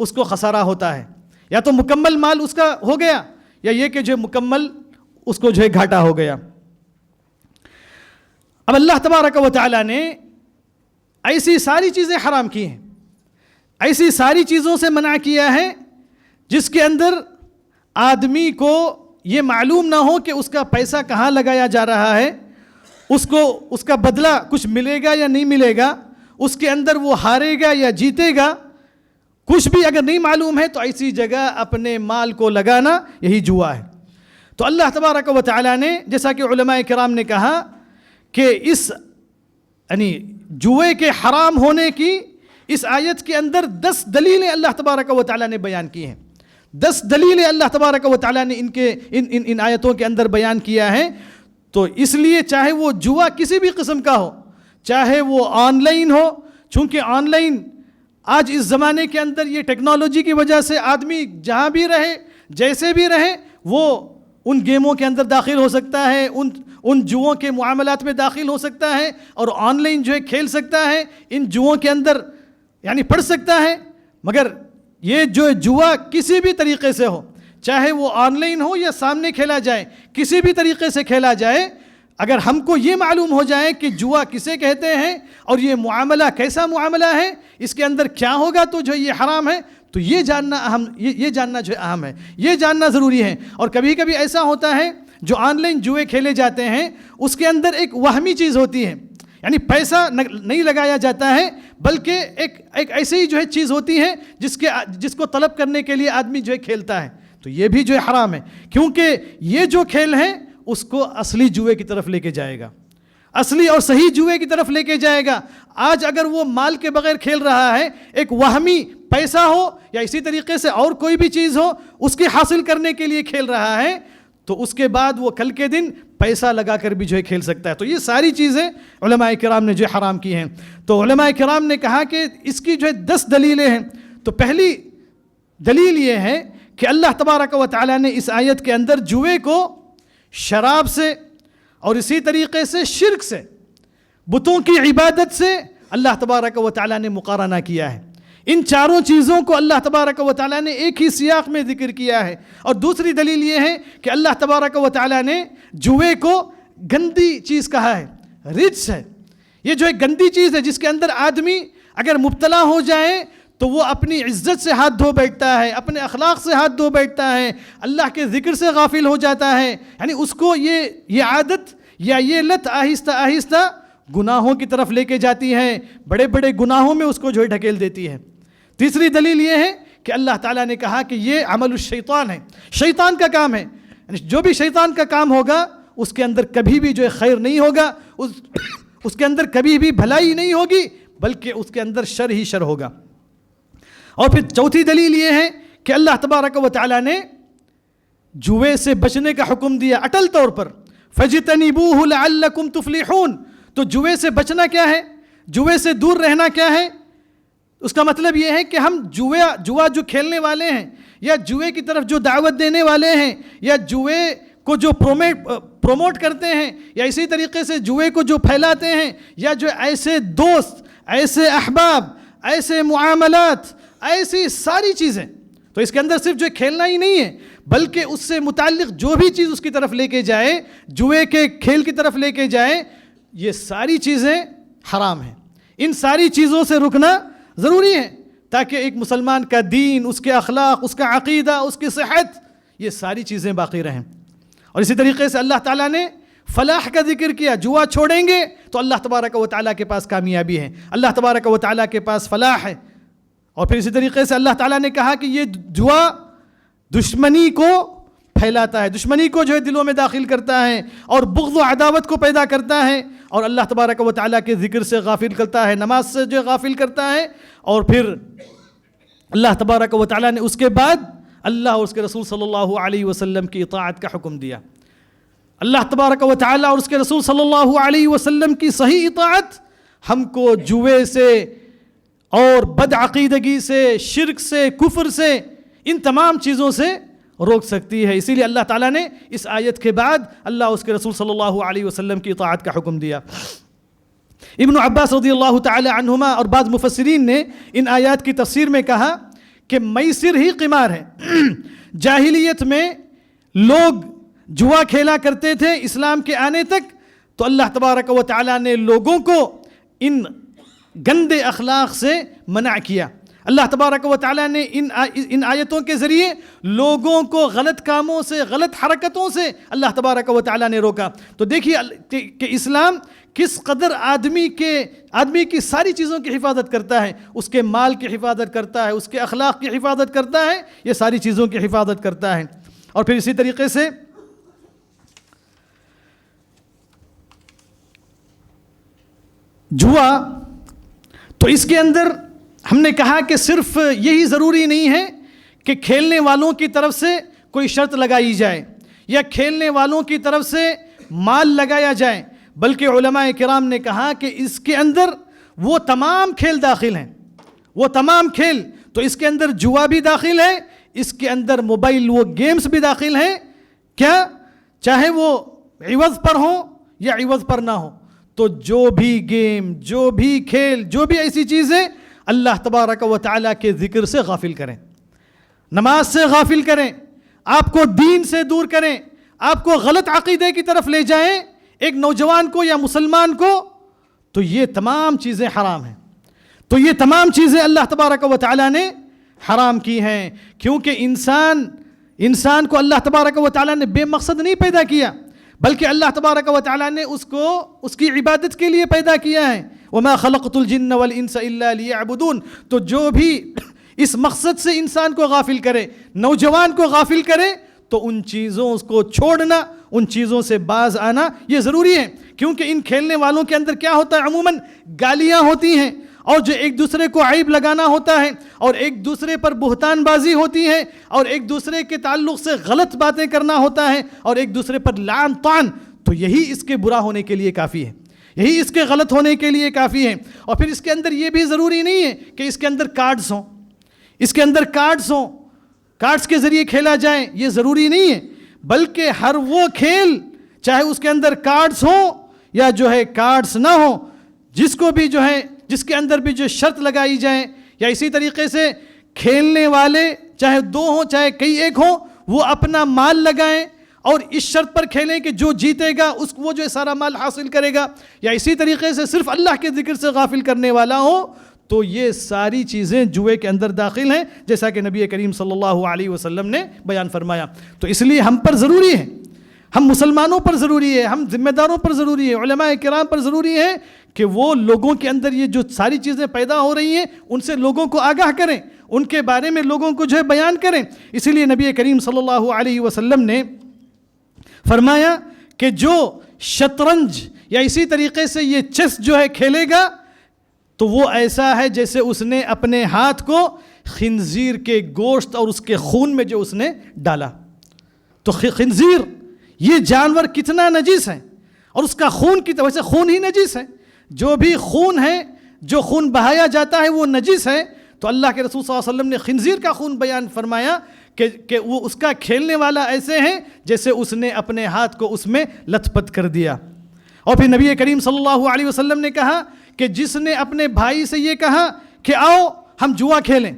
اس کو خسارہ ہوتا ہے، یا تو مکمل مال اس کا ہو گیا یا یہ کہ جو مکمل اس کو جو ہے گھاٹا ہو گیا۔ اب اللہ تبارک و تعالیٰ نے ایسی ساری چیزیں حرام کی ہیں، ایسی ساری چیزوں سے منع کیا ہے جس کے اندر آدمی کو یہ معلوم نہ ہو کہ اس کا پیسہ کہاں لگایا جا رہا ہے، اس کو اس کا بدلہ کچھ ملے گا یا نہیں ملے گا، اس کے اندر وہ ہارے گا یا جیتے گا، کچھ بھی اگر نہیں معلوم ہے تو ایسی جگہ اپنے مال کو لگانا یہی جوا ہے۔ تو اللہ تبارک و تعالیٰ نے جیسا کہ علماء کرام نے کہا کہ اس یعنی جوئے کے حرام ہونے کی اس آیت کے اندر 10 دلیلیں اللہ تبارک و تعالیٰ نے بیان کی ہیں، 10 دلیلیں اللہ تبارک و تعالیٰ نے ان آیتوں کے اندر بیان کیا ہے۔ تو اس لیے چاہے وہ جوا کسی بھی قسم کا ہو، چاہے وہ آن لائن ہو، چونکہ آن لائن آج اس زمانے کے اندر یہ ٹیکنالوجی کی وجہ سے آدمی جہاں بھی رہے جیسے بھی رہے وہ ان گیموں کے اندر داخل ہو سکتا ہے، ان جوؤں کے معاملات میں داخل ہو سکتا ہے اور آن لائن جو ہے کھیل سکتا ہے، ان جوؤں کے اندر یعنی پڑھ سکتا ہے۔ مگر یہ جو جوا کسی بھی طریقے سے ہو، چاہے وہ آن لائن ہو یا سامنے کھیلا جائے، کسی بھی طریقے سے کھیلا جائے، اگر ہم کو یہ معلوم ہو جائے کہ جوا کسے کہتے ہیں اور یہ معاملہ کیسا معاملہ ہے، اس کے اندر کیا ہوگا تو جو یہ حرام ہے، تو یہ جاننا جو اہم ہے، یہ جاننا ضروری ہے۔ اور کبھی کبھی ایسا ہوتا ہے جو آن لائن جوئے کھیلے جاتے ہیں اس کے اندر ایک وہمی چیز ہوتی ہے، یعنی پیسہ نہیں لگایا جاتا ہے بلکہ ایک ایسی ہی جو ہے چیز ہوتی ہے جس کو طلب کرنے کے لیے آدمی جو ہے کھیلتا ہے، تو یہ بھی جو ہے حرام ہے، کیونکہ یہ جو کھیل ہے اس کو اصلی جوئے کی طرف لے کے جائے گا، اصلی اور صحیح جوئے کی طرف لے کے جائے گا۔ آج اگر وہ مال کے بغیر کھیل رہا ہے، ایک وہمی پیسہ ہو یا اسی طریقے سے اور کوئی بھی چیز ہو اس کے حاصل کرنے کے لیے کھیل رہا ہے، تو اس کے بعد وہ کل کے دن پیسہ لگا کر بھی جو ہے کھیل سکتا ہے۔ تو یہ ساری چیزیں علماء کرام نے جو حرام کی ہیں۔ تو علماء کرام نے کہا کہ اس کی جو ہے 10 دلیلیں ہیں۔ تو پہلی دلیل یہ ہے کہ اللہ تبارک و تعالیٰ نے اس آیت کے اندر جوئے کو شراب سے اور اسی طریقے سے شرک سے، بتوں کی عبادت سے اللہ تبارک و تعالیٰ نے مقارنہ کیا ہے۔ ان چاروں چیزوں کو اللہ تبارک و تعالیٰ نے ایک ہی سیاق میں ذکر کیا ہے۔ اور دوسری دلیل یہ ہے کہ اللہ تبارک و تعالیٰ نے جوئے کو گندی چیز کہا ہے، رجس ہے، یہ جو ایک گندی چیز ہے جس کے اندر آدمی اگر مبتلا ہو جائے تو وہ اپنی عزت سے ہاتھ دھو بیٹھتا ہے، اپنے اخلاق سے ہاتھ دھو بیٹھتا ہے، اللہ کے ذکر سے غافل ہو جاتا ہے، یعنی اس کو یہ عادت یا یہ لت آہستہ آہستہ گناہوں کی طرف لے کے جاتی ہے، بڑے بڑے گناہوں میں اس کو جو ہے ڈھکیل دیتی ہے۔ تیسری دلیل یہ ہے کہ اللہ تعالیٰ نے کہا کہ یہ عمل الشیطان ہے، شیطان کا کام ہے، یعنی جو بھی شیطان کا کام ہوگا اس کے اندر کبھی بھی جو ہے خیر نہیں ہوگا، اس کے اندر کبھی بھی بھلائی نہیں ہوگی بلکہ اس کے اندر شر ہی شر ہوگا۔ اور پھر چوتھی دلیل یہ ہے کہ اللہ تبارک و تعالیٰ نے جوئے سے بچنے کا حکم دیا اٹل طور پر، فَاجْتَنِبُوهُ لَعَلَّكُمْ تُفْلِحُونَ۔ تو جوئے سے بچنا کیا ہے، جوئے سے دور رہنا کیا ہے؟ اس کا مطلب یہ ہے کہ ہم جوا جو کھیلنے والے ہیں یا جوئے کی طرف جو دعوت دینے والے ہیں یا جوئے کو جو پروموٹ کرتے ہیں یا اسی طریقے سے جوئے کو جو پھیلاتے ہیں یا جو ایسے دوست، ایسے احباب، ایسے معاملات، ایسی ساری چیزیں، تو اس کے اندر صرف جو کھیلنا ہی نہیں ہے بلکہ اس سے متعلق جو بھی چیز اس کی طرف لے کے جائے، جوئے کے کھیل کی طرف لے کے جائے، یہ ساری چیزیں حرام ہیں۔ ان ساری چیزوں سے رکنا ضروری ہے تاکہ ایک مسلمان کا دین، اس کے اخلاق، اس کا عقیدہ، اس کی صحت، یہ ساری چیزیں باقی رہیں۔ اور اسی طریقے سے اللہ تعالیٰ نے فلاح کا ذکر کیا. جوا چھوڑیں گے تو اللہ تبارک و تعالیٰ کے پاس کامیابی ہے, اللہ تبارک و تعالیٰ کے پاس فلاح ہے. اور پھر اسی طریقے سے اللہ تعالیٰ نے کہا کہ یہ جوا دشمنی کو پھیلاتا ہے, دشمنی کو جو ہے دلوں میں داخل کرتا ہے اور بغض و عداوت کو پیدا کرتا ہے, اور اللہ تبارک و تعالیٰ کے ذکر سے غافل کرتا ہے, نماز سے جو غافل کرتا ہے. اور پھر اللہ تبارک و تعالیٰ نے اس کے بعد اللہ اور اس کے رسول صلی اللہ علیہ وسلم کی اطاعت کا حکم دیا. اللہ تبارک و تعالیٰ اور اس کے رسول صلی اللہ علیہ وسلم کی صحیح اطاعت ہم کو جوے سے اور بدعقیدگی سے, شرک سے, کفر سے, ان تمام چیزوں سے روک سکتی ہے. اسی لیے اللہ تعالیٰ نے اس آیت کے بعد اللہ اور اس کے رسول صلی اللہ علیہ وسلم کی اطاعت کا حکم دیا. ابن عباس رضی اللہ تعالی عنہما اور بعض مفسرین نے ان آیات کی تفسیر میں کہا کہ میسر ہی قمار ہے. جاہلیت میں لوگ جوا کھیلا کرتے تھے, اسلام کے آنے تک تو اللہ تبارک و تعالیٰ نے لوگوں کو ان گندے اخلاق سے منع کیا. اللہ تبارک و تعالیٰ نے ان آیتوں کے ذریعے لوگوں کو غلط کاموں سے, غلط حرکتوں سے اللہ تبارک و تعالیٰ نے روکا. تو دیکھیے کہ اسلام کس قدر آدمی کی ساری چیزوں کی حفاظت کرتا ہے, اس کے مال کی حفاظت کرتا ہے, اس کے اخلاق کی حفاظت کرتا ہے, یہ ساری چیزوں کی حفاظت کرتا ہے. اور پھر اسی طریقے سے جوا, تو اس کے اندر ہم نے کہا کہ صرف یہی ضروری نہیں ہے کہ کھیلنے والوں کی طرف سے کوئی شرط لگائی جائے یا کھیلنے والوں کی طرف سے مال لگایا جائے, بلکہ علماء کرام نے کہا کہ اس کے اندر وہ تمام کھیل داخل ہیں, وہ تمام کھیل. تو اس کے اندر جوا بھی داخل ہے, اس کے اندر موبائل وہ گیمز بھی داخل ہیں, کیا چاہے وہ عوض پر ہوں یا عوض پر نہ ہو. تو جو بھی گیم, جو بھی کھیل, جو بھی ایسی چیزیں اللہ تبارک و تعالیٰ کے ذکر سے غافل کریں, نماز سے غافل کریں, آپ کو دین سے دور کریں, آپ کو غلط عقیدے کی طرف لے جائیں ایک نوجوان کو یا مسلمان کو, تو یہ تمام چیزیں حرام ہیں. تو یہ تمام چیزیں اللہ تبارک و تعالیٰ نے حرام کی ہیں, کیونکہ انسان کو اللہ تبارک و تعالیٰ نے بے مقصد نہیں پیدا کیا, بلکہ اللہ تبارک و تعالیٰ نے اس کو اس کی عبادت کے لیے پیدا کیا ہے. وَمَا خَلَقْتُ الْجِنَّ وَالْإِنسَ إِلَّا لِيَعْبُدُونَ. تو جو بھی اس مقصد سے انسان کو غافل کرے, نوجوان کو غافل کرے, تو ان چیزوں کو چھوڑنا, ان چیزوں سے باز آنا یہ ضروری ہے. کیونکہ ان کھیلنے والوں کے اندر کیا ہوتا ہے, عموماً گالیاں ہوتی ہیں, اور جو ایک دوسرے کو عیب لگانا ہوتا ہے, اور ایک دوسرے پر بہتان بازی ہوتی ہے, اور ایک دوسرے کے تعلق سے غلط باتیں کرنا ہوتا ہے, اور ایک دوسرے پر لعن طعن. تو یہی اس کے برا ہونے کے لیے کافی ہے, یہی اس کے غلط ہونے کے لیے کافی ہے. اور پھر اس کے اندر یہ بھی ضروری نہیں ہے کہ اس کے اندر کارڈز ہوں, اس کے اندر کارڈز ہوں, کارڈز کے ذریعے کھیلا جائے, یہ ضروری نہیں ہے. بلکہ ہر وہ کھیل, چاہے اس کے اندر کارڈز ہوں یا جو ہے کارڈز نہ ہوں, جس کو بھی جو ہے, جس کے اندر بھی جو شرط لگائی جائیں, یا اسی طریقے سے کھیلنے والے چاہے 2 ہوں چاہے کئی ایک ہوں, وہ اپنا مال لگائیں اور اس شرط پر کھیلیں کہ جو جیتے گا وہ جو سارا مال حاصل کرے گا, یا اسی طریقے سے صرف اللہ کے ذکر سے غافل کرنے والا ہو, تو یہ ساری چیزیں جوئے کے اندر داخل ہیں, جیسا کہ نبی کریم صلی اللہ علیہ وسلم نے بیان فرمایا. تو اس لیے ہم پر ضروری ہے, ہم مسلمانوں پر ضروری ہے, ہم ذمہ داروں پر ضروری ہے, علماء کرام پر ضروری ہے کہ وہ لوگوں کے اندر یہ جو ساری چیزیں پیدا ہو رہی ہیں ان سے لوگوں کو آگاہ کریں, ان کے بارے میں لوگوں کو جو ہے بیان کریں. اسی لیے نبی کریم صلی اللہ علیہ وسلم نے فرمایا کہ جو شطرنج یا اسی طریقے سے یہ چیس جو ہے کھیلے گا, تو وہ ایسا ہے جیسے اس نے اپنے ہاتھ کو خنزیر کے گوشت اور اس کے خون میں جو اس نے ڈالا. تو خنزیر یہ جانور کتنا نجیس ہے, اور اس کا خون کی وجہ سے خون ہی نجیس ہے, جو بھی خون ہے, جو خون بہایا جاتا ہے وہ نجیس ہے. تو اللہ کے رسول صلی اللہ علیہ وسلم نے خنزیر کا خون بیان فرمایا کہ وہ اس کا کھیلنے والا ایسے ہیں جیسے اس نے اپنے ہاتھ کو اس میں لت پت کر دیا. اور پھر نبی کریم صلی اللہ علیہ وسلم نے کہا کہ جس نے اپنے بھائی سے یہ کہا کہ آؤ ہم جوا کھیلیں,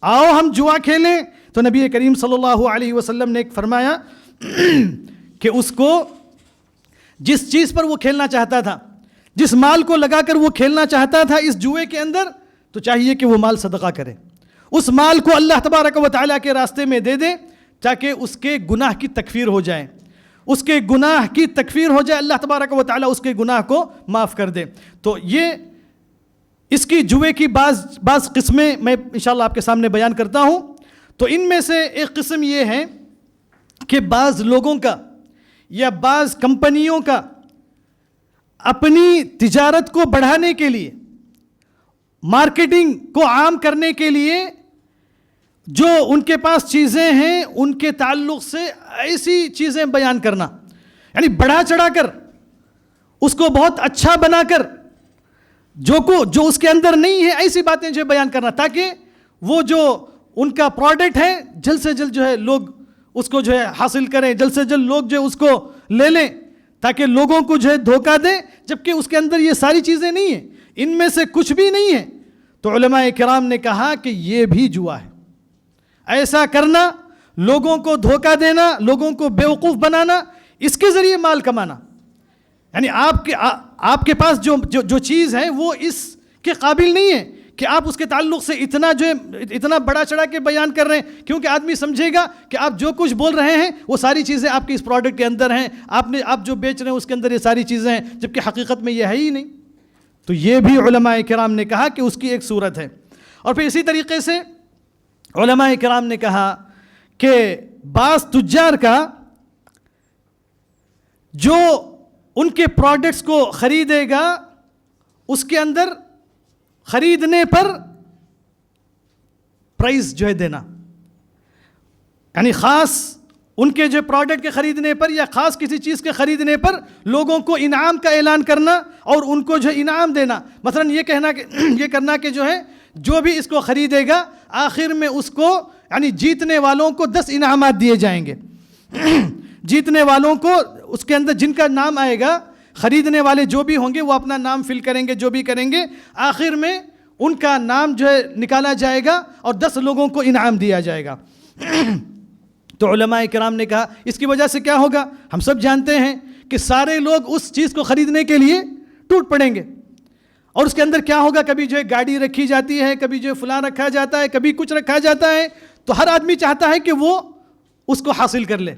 آؤ ہم جوا کھیلیں, تو نبی کریم صلی اللہ علیہ وسلم نے فرمایا کہ اس کو جس چیز پر وہ کھیلنا چاہتا تھا, جس مال کو لگا کر وہ کھیلنا چاہتا تھا اس جوئے کے اندر, تو چاہیے کہ وہ مال صدقہ کرے, اس مال کو اللہ تبارک و تعالیٰ کے راستے میں دے دے تاکہ اس کے گناہ کی تکفیر ہو جائے. اس کے گناہ کی تکفیر ہو جائے, اللہ تبارک و تعالیٰ اس کے گناہ کو معاف کر دے. تو یہ اس کی جوئے کی بعض قسمیں میں انشاءاللہ آپ کے سامنے بیان کرتا ہوں. تو ان میں سے ایک قسم یہ ہے کہ بعض لوگوں کا یا بعض کمپنیوں کا اپنی تجارت کو بڑھانے کے لیے, مارکیٹنگ کو عام کرنے کے لیے جو ان کے پاس چیزیں ہیں ان کے تعلق سے ایسی چیزیں بیان کرنا, یعنی بڑھا چڑھا کر اس کو بہت اچھا بنا کر جو اس کے اندر نہیں ہے ایسی باتیں جو بیان کرنا, تاکہ وہ جو ان کا پروڈکٹ ہے جلد سے جلد جو ہے لوگ اس کو جو ہے حاصل کریں, جلد سے جلد لوگ جو ہے اس کو لے لیں, تاکہ لوگوں کو جو ہے دھوکہ دیں, جبکہ اس کے اندر یہ ساری چیزیں نہیں ہیں, ان میں سے کچھ بھی نہیں ہے. تو علماء کرام نے کہا کہ یہ بھی جوا ہے. ایسا کرنا, لوگوں کو دھوکہ دینا, لوگوں کو بیوقوف بنانا, اس کے ذریعے مال کمانا, یعنی آپ کے پاس جو چیز ہے وہ اس کے قابل نہیں ہے کہ آپ اس کے تعلق سے اتنا بڑا چڑھا کے بیان کر رہے ہیں, کیونکہ آدمی سمجھے گا کہ آپ جو کچھ بول رہے ہیں وہ ساری چیزیں آپ کے اس پروڈکٹ کے اندر ہیں, آپ جو بیچ رہے ہیں اس کے اندر یہ ساری چیزیں ہیں, جبکہ حقیقت میں یہ ہے ہی نہیں. تو یہ بھی علماء کرام نے کہا کہ اس کی ایک صورت ہے. اور پھر اسی طریقے سے علماء کرام نے کہا کہ بعض تجار کا جو ان کے پروڈکٹس کو خریدے گا اس کے اندر خریدنے پر پرائز جو ہے دینا, یعنی خاص ان کے جو پروڈکٹ کے خریدنے پر یا خاص کسی چیز کے خریدنے پر لوگوں کو انعام کا اعلان کرنا اور ان کو جو انعام دینا. مثلا یہ کرنا کہ جو ہے جو بھی اس کو خریدے گا آخر میں اس کو یعنی جیتنے والوں کو 10 انعامات دیے جائیں گے. جیتنے والوں کو اس کے اندر جن کا نام آئے گا, خریدنے والے جو بھی ہوں گے وہ اپنا نام فل کریں گے, جو بھی کریں گے آخر میں ان کا نام جو ہے نکالا جائے گا اور 10 لوگوں کو انعام دیا جائے گا. تو علماء کرام نے کہا اس کی وجہ سے کیا ہوگا, ہم سب جانتے ہیں کہ سارے لوگ اس چیز کو خریدنے کے لیے ٹوٹ پڑیں گے, اور اس کے اندر کیا ہوگا, کبھی جو ہے گاڑی رکھی جاتی ہے, کبھی جو ہے فلاں رکھا جاتا ہے, کبھی کچھ رکھا جاتا ہے, تو ہر آدمی چاہتا ہے کہ وہ اس کو حاصل کر لے,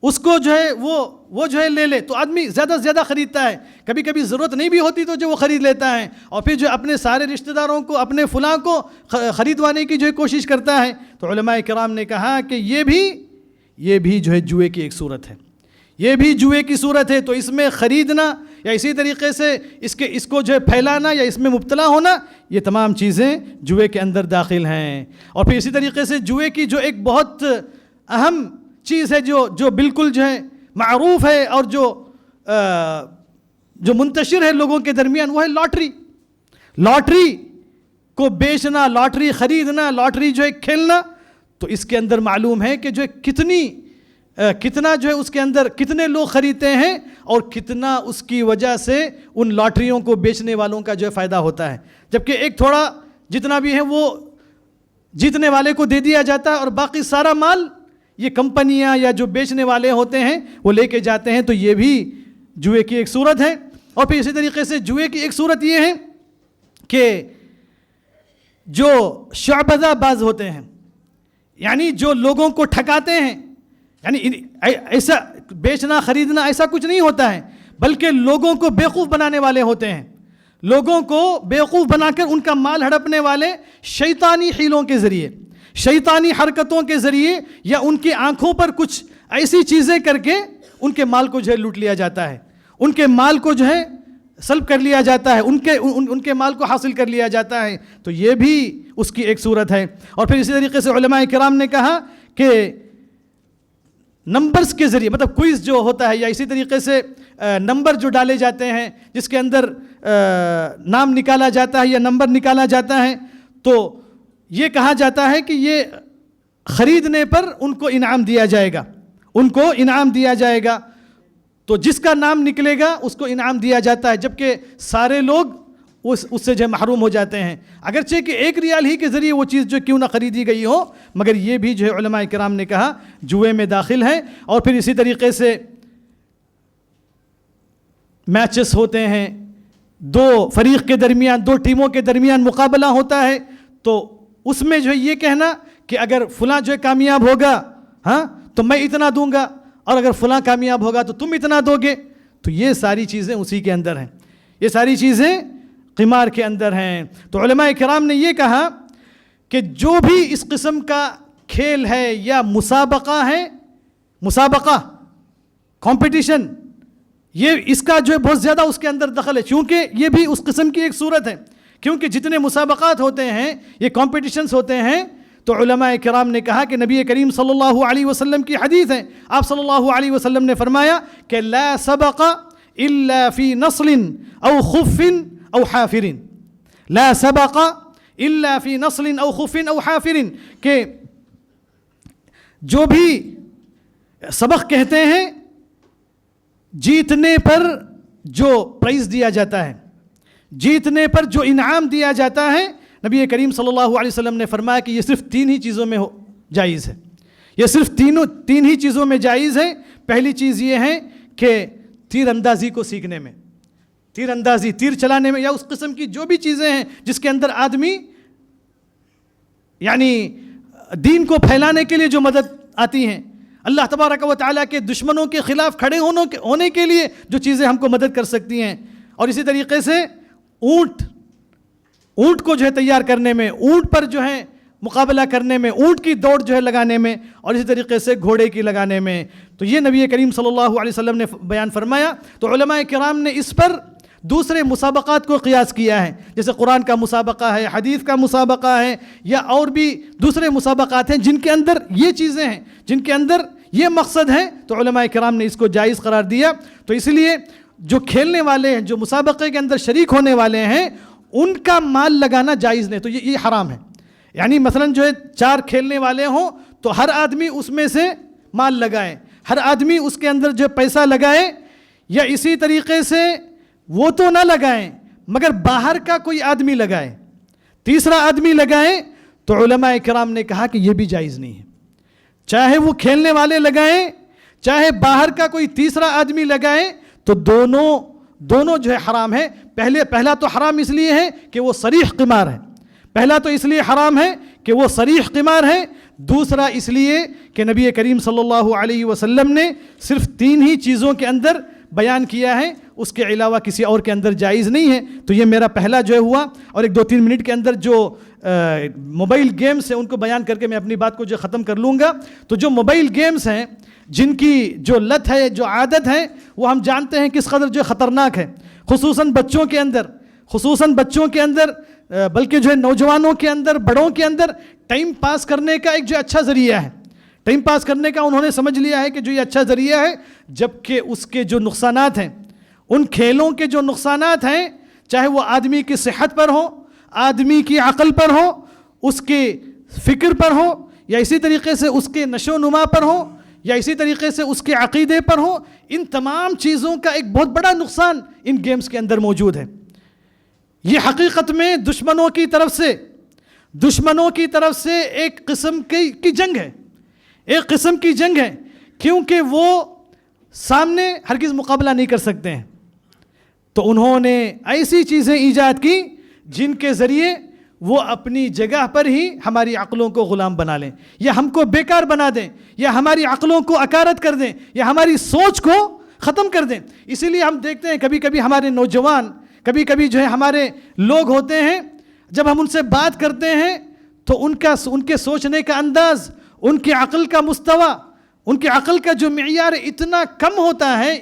اس کو جو ہے وہ جو ہے لے لے. تو آدمی زیادہ سے زیادہ خریدتا ہے, کبھی کبھی ضرورت نہیں بھی ہوتی تو جو وہ خرید لیتا ہے, اور پھر جو اپنے سارے رشتہ داروں کو اپنے فلاں کو خریدوانے کی جو ہے کوشش کرتا ہے. تو علماء کرام نے کہا کہ یہ بھی جو ہے جوئے کی ایک صورت ہے, یہ بھی جوئے کی صورت ہے. تو اس میں خریدنا یا اسی طریقے سے اس کو جو ہے پھیلانا یا اس میں مبتلا ہونا, یہ تمام چیزیں جوئے کے اندر داخل ہیں. اور پھر اسی طریقے سے جوئے کی جو ایک بہت اہم چیز ہے جو بالکل جو ہے معروف ہے اور جو منتشر ہے لوگوں کے درمیان, وہ ہے لاٹری. لاٹری کو بیچنا, لاٹری خریدنا, لاٹری جو ہے کھیلنا. تو اس کے اندر معلوم ہے کہ جو کتنا جو ہے اس کے اندر کتنے لوگ خریدتے ہیں اور کتنا اس کی وجہ سے ان لاٹریوں کو بیچنے والوں کا جو ہے فائدہ ہوتا ہے, جبکہ ایک تھوڑا جتنا بھی ہے وہ جیتنے والے کو دے دیا جاتا ہے اور باقی سارا مال یہ کمپنیاں یا جو بیچنے والے ہوتے ہیں وہ لے کے جاتے ہیں. تو یہ بھی جوئے کی ایک صورت ہے. اور پھر اسی طریقے سے جوئے کی ایک صورت یہ ہے کہ جو شعبدہ باز ہوتے ہیں, یعنی جو لوگوں کو ٹھکاتے ہیں, یعنی ایسا بیچنا خریدنا ایسا کچھ نہیں ہوتا ہے, بلکہ لوگوں کو بیوقوف بنانے والے ہوتے ہیں. لوگوں کو بیوقوف بنا کر ان کا مال ہڑپنے والے شیطانی حیلوں کے ذریعے, شیطانی حرکتوں کے ذریعے یا ان کی آنکھوں پر کچھ ایسی چیزیں کر کے ان کے مال کو جو ہے لوٹ لیا جاتا ہے, ان کے مال کو جو ہے سلب کر لیا جاتا ہے, ان کے مال کو حاصل کر لیا جاتا ہے. تو یہ بھی اس کی ایک صورت ہے. اور پھر اسی طریقے سے علماء کرام نے کہا کہ نمبرز کے ذریعے, مطلب کوئز جو ہوتا ہے یا اسی طریقے سے نمبر جو ڈالے جاتے ہیں جس کے اندر نام نکالا جاتا ہے یا نمبر نکالا جاتا ہے, تو یہ کہا جاتا ہے کہ یہ خریدنے پر ان کو انعام دیا جائے گا, ان کو انعام دیا جائے گا. تو جس کا نام نکلے گا اس کو انعام دیا جاتا ہے, جبکہ سارے لوگ اس سے جو محروم ہو جاتے ہیں, اگرچہ کہ 1 ریال ہی کے ذریعے وہ چیز جو کیوں نہ خریدی گئی ہو, مگر یہ بھی جو ہے علماء کرام نے کہا جوئے میں داخل ہے. اور پھر اسی طریقے سے میچز ہوتے ہیں, 2 فریق کے درمیان, 2 ٹیموں کے درمیان مقابلہ ہوتا ہے, تو اس میں جو ہے یہ کہنا کہ اگر فلاں جو ہے کامیاب ہوگا ہاں تو میں اتنا دوں گا, اور اگر فلاں کامیاب ہوگا تو تم اتنا دو گے. تو یہ ساری چیزیں اسی کے اندر ہیں, یہ ساری چیزیں قمار کے اندر ہیں. تو علماء کرام نے یہ کہا کہ جو بھی اس قسم کا کھیل ہے یا مسابقہ ہے, مسابقہ کمپٹیشن, یہ اس کا جو ہے بہت زیادہ اس کے اندر دخل ہے, چونکہ یہ بھی اس قسم کی ایک صورت ہے. کیونکہ جتنے مسابقات ہوتے ہیں, یہ کمپٹیشنز ہوتے ہیں, تو علماء کرام نے کہا کہ نبی کریم صلی اللہ علیہ وسلم کی حدیث ہے, آپ صلی اللہ علیہ وسلم نے فرمایا کہ لا سبق الا فی نصل او خف او حافر, لا سبق الا فی نصل او خف او حافر, کہ جو بھی سبق کہتے ہیں جیتنے پر جو پرائز دیا جاتا ہے, جیتنے پر جو انعام دیا جاتا ہے, نبی کریم صلی اللہ علیہ وسلم نے فرمایا کہ یہ صرف 3 ہی چیزوں میں جائز ہے, یہ صرف 3 ہی چیزوں میں جائز ہے. پہلی چیز یہ ہے کہ تیر اندازی کو سیکھنے میں, تیر اندازی, تیر چلانے میں, یا اس قسم کی جو بھی چیزیں ہیں جس کے اندر آدمی یعنی دین کو پھیلانے کے لیے جو مدد آتی ہیں, اللہ تبارک و تعالیٰ کے دشمنوں کے خلاف کھڑے ہونے کے لیے جو چیزیں ہم کو مدد کر سکتی ہیں. اور اسی طریقے سے اونٹ کو جو ہے تیار کرنے میں, اونٹ پر جو ہے مقابلہ کرنے میں, اونٹ کی دوڑ جو ہے لگانے میں, اور اسی طریقے سے گھوڑے کی لگانے میں. تو یہ نبی کریم صلی اللہ علیہ وسلم نے بیان فرمایا. تو علماء کرام نے اس پر دوسرے مسابقات کو قیاس کیا ہے, جیسے قرآن کا مسابقہ ہے, حدیث کا مسابقہ ہے, یا اور بھی دوسرے مسابقات ہیں جن کے اندر یہ چیزیں ہیں, جن کے اندر یہ مقصد ہے. تو علماء کرام نے اس کو جائز قرار دیا. تو اس لیے جو کھیلنے والے ہیں, جو مسابقے کے اندر شریک ہونے والے ہیں, ان کا مال لگانا جائز نہیں, تو یہ حرام ہے. یعنی مثلاً جو ہے 4 کھیلنے والے ہوں تو ہر آدمی اس میں سے مال لگائے, ہر آدمی اس کے اندر جو پیسہ لگائے, یا اسی طریقے سے وہ تو نہ لگائیں مگر باہر کا کوئی آدمی لگائے, تیسرا آدمی لگائے. تو علماء کرام نے کہا کہ یہ بھی جائز نہیں ہے, چاہے وہ کھیلنے والے لگائیں چاہے باہر کا کوئی تیسرا آدمی لگائے, تو دونوں جو ہے حرام ہے. پہلا تو حرام اس لیے ہے کہ وہ صریح قمار ہے, پہلا تو اس لیے حرام ہے کہ وہ صریح قمار ہے. دوسرا اس لیے کہ نبی کریم صلی اللہ علیہ وسلم نے صرف 3 ہی چیزوں کے اندر بیان کیا ہے, اس کے علاوہ کسی اور کے اندر جائز نہیں ہے. تو یہ میرا پہلا جو ہے ہوا. اور ایک 2-3 منٹ کے اندر جو موبائل گیمز ہیں ان کو بیان کر کے میں اپنی بات کو جو ختم کر لوں گا. تو جو موبائل گیمز ہیں, جن کی جو لت ہے, جو عادت ہے, وہ ہم جانتے ہیں کس قدر جو خطرناک ہے, خصوصاً بچوں کے اندر, بلکہ جو ہے نوجوانوں کے اندر, بڑوں کے اندر ٹائم پاس کرنے کا ایک جو اچھا ذریعہ ہے. ٹائم پاس کرنے کا انہوں نے سمجھ لیا ہے کہ جو یہ اچھا ذریعہ ہے, جبکہ اس کے جو نقصانات ہیں, ان کھیلوں کے جو نقصانات ہیں, چاہے وہ آدمی کی صحت پر ہو, آدمی کی عقل پر ہو, اس کے فکر پر ہو, یا اسی طریقے سے اس کے نشو و نما پر ہو, یا اسی طریقے سے اس کے عقیدے پر ہو, ان تمام چیزوں کا ایک بہت بڑا نقصان ان گیمز کے اندر موجود ہے. یہ حقیقت میں دشمنوں کی طرف سے ایک قسم کی جنگ ہے, ایک قسم کی جنگ ہے, کیونکہ وہ سامنے ہرگز مقابلہ نہیں کر سکتے ہیں. تو انہوں نے ایسی چیزیں ایجاد کی جن کے ذریعے وہ اپنی جگہ پر ہی ہماری عقلوں کو غلام بنا لیں, یا ہم کو بیکار بنا دیں, یا ہماری عقلوں کو اکارت کر دیں, یا ہماری سوچ کو ختم کر دیں. اسی لیے ہم دیکھتے ہیں کبھی کبھی ہمارے نوجوان, کبھی جو ہے ہمارے لوگ ہوتے ہیں, جب ہم ان سے بات کرتے ہیں تو ان کے سوچنے کا انداز, ان کی عقل کا مستوی, ان کی عقل کا جو معیار اتنا کم ہوتا ہے,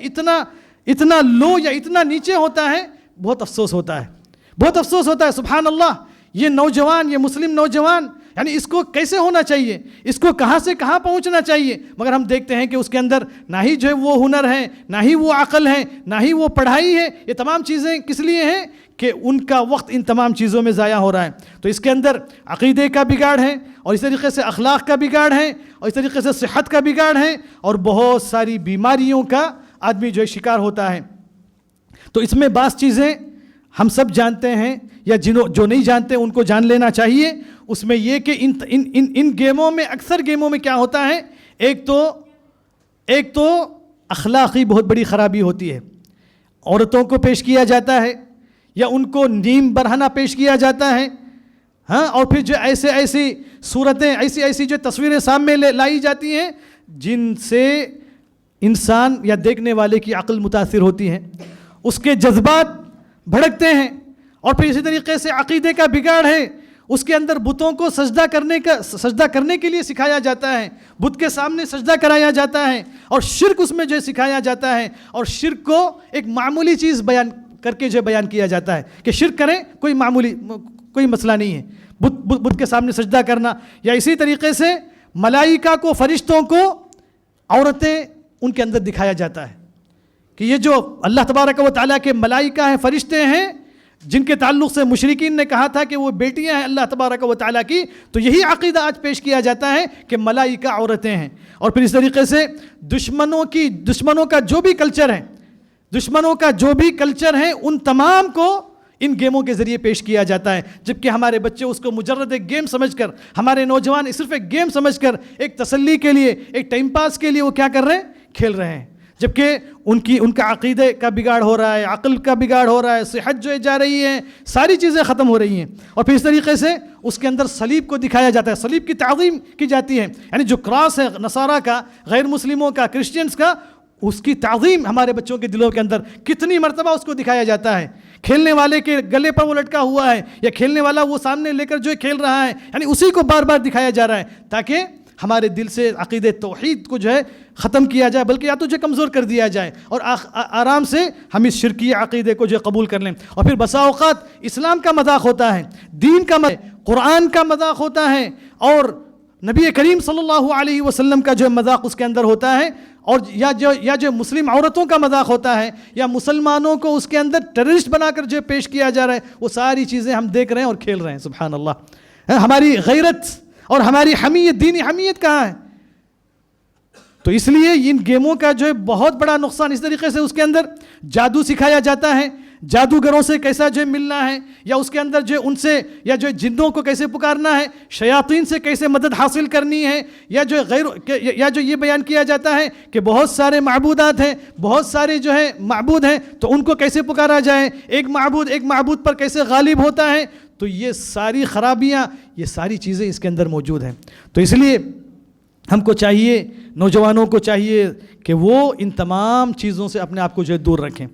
اتنا لو یا اتنا نیچے ہوتا ہے. بہت افسوس ہوتا ہے. سبحان اللہ, یہ نوجوان, یہ مسلم نوجوان, یعنی اس کو کیسے ہونا چاہیے, اس کو کہاں سے کہاں پہنچنا چاہیے, مگر ہم دیکھتے ہیں کہ اس کے اندر نہ ہی جو ہے وہ ہنر ہے, نہ ہی وہ عقل ہے, نہ ہی وہ پڑھائی ہے. یہ تمام چیزیں کس لیے ہیں کہ ان کا وقت ان تمام چیزوں میں ضائع ہو رہا ہے. تو اس کے اندر عقیدے کا بگاڑ ہے, اور اس طریقے سے اخلاق کا بگاڑ ہے, اور اس طریقے سے صحت کا بگاڑ ہے, اور بہت ساری بیماریوں کا آدمی جو ہے شکار ہوتا ہے. تو اس میں بعض چیزیں ہم سب جانتے ہیں, یا جو نہیں جانتے ان کو جان لینا چاہیے. اس میں یہ کہ ان گیموں میں, اکثر گیموں میں کیا ہوتا ہے, ایک تو اخلاقی بہت بڑی خرابی ہوتی ہے. عورتوں کو پیش کیا جاتا ہے, یا ان کو نیم برہنہ پیش کیا جاتا ہے, ہاں, اور پھر جو ایسی صورتیں, ایسی جو تصویریں سامنے لائی جاتی ہیں جن سے انسان یا دیکھنے والے کی عقل متاثر ہوتی ہے، اس کے جذبات بھڑکتے ہیں، اور پھر اسی طریقے سے عقیدے کا بگاڑ ہے، اس کے اندر بتوں کو سجدہ کرنے کے لیے سکھایا جاتا ہے، بت کے سامنے سجدہ کرایا جاتا ہے، اور شرک اس میں جو سکھایا جاتا ہے، اور شرک کو ایک معمولی چیز بیان کر کے جو بیان کیا جاتا ہے کہ شرک کریں کوئی مسئلہ نہیں ہے، بت کے سامنے سجدہ کرنا. یا اسی طریقے سے ملائکہ کو، فرشتوں کو عورتیں ان کے اندر دکھایا جاتا ہے کہ یہ جو اللہ تبارک و تعالیٰ کے ملائکہ ہیں، فرشتے ہیں، جن کے تعلق سے مشرکین نے کہا تھا کہ وہ بیٹیاں ہیں اللہ تبارک و تعالیٰ کی، تو یہی عقیدہ آج پیش کیا جاتا ہے کہ ملائکہ عورتیں ہیں. اور پھر اس طریقے سے دشمنوں کا جو بھی کلچر ہے ان تمام کو ان گیموں کے ذریعے پیش کیا جاتا ہے، جبکہ ہمارے بچے اس کو مجرد ایک گیم سمجھ کر، ہمارے نوجوان صرف ایک گیم سمجھ کر، ایک تسلی کے لیے، ایک ٹائم پاس کے لیے وہ کیا کر رہے ہیں؟ کھیل رہے ہیں، جبکہ ان کا عقیدے کا بگاڑ ہو رہا ہے، عقل کا بگاڑ ہو رہا ہے، صحت جو جا رہی ہے، ساری چیزیں ختم ہو رہی ہیں. اور پھر اس طریقے سے اس کے اندر صلیب کو دکھایا جاتا ہے، صلیب کی تعظیم کی جاتی ہے، یعنی جو کراس ہے نصارہ کا، غیر مسلموں کا، کرسچنز کا، اس کی تعظیم ہمارے بچوں کے دلوں کے اندر کتنی مرتبہ اس کو دکھایا جاتا ہے. کھیلنے والے کے گلے پر وہ لٹکا ہوا ہے، یا کھیلنے والا وہ سامنے لے کر جو کھیل رہا ہے، یعنی اسی کو بار بار دکھایا جا رہا ہے تاکہ ہمارے دل سے عقید توحید کو جو ہے ختم کیا جائے، بلکہ یا تو جو کمزور کر دیا جائے، اور آرام سے ہم اس شرکی عقیدے کو جو قبول کر لیں. اور پھر بسا اوقات اسلام کا مذاق ہوتا ہے، دین کا قرآن کا مذاق ہوتا ہے، اور نبی کریم صلی اللہ علیہ وسلم کا جو مذاق اس کے اندر ہوتا ہے، اور یا جو مسلم عورتوں کا مذاق ہوتا ہے، یا مسلمانوں کو اس کے اندر ٹیررسٹ بنا کر جو پیش کیا جا رہا ہے، وہ ساری چیزیں ہم دیکھ رہے ہیں اور کھیل رہے ہیں. سبحان اللہ. ہماری غیرت اور ہماری حمیت، دینی حمیت کہاں ہے؟ تو اس لیے ان گیموں کا جو ہے بہت بڑا نقصان. اس طریقے سے اس کے اندر جادو سکھایا جاتا ہے، جادوگروں سے کیسا جو ملنا ہے، یا اس کے اندر جو ان سے، یا جو جنوں کو کیسے پکارنا ہے، شیاطین سے کیسے مدد حاصل کرنی ہے، یا جو یہ بیان کیا جاتا ہے کہ بہت سارے معبودات ہیں، بہت سارے جو ہے معبود ہیں، تو ان کو کیسے پکارا جائے، ایک معبود پر کیسے غالب ہوتا ہے. تو یہ ساری خرابیاں، یہ ساری چیزیں اس کے اندر موجود ہیں. تو اس لیے ہم کو چاہیے، نوجوانوں کو چاہیے کہ وہ ان تمام چیزوں سے اپنے آپ کو جو ہے دور رکھیں،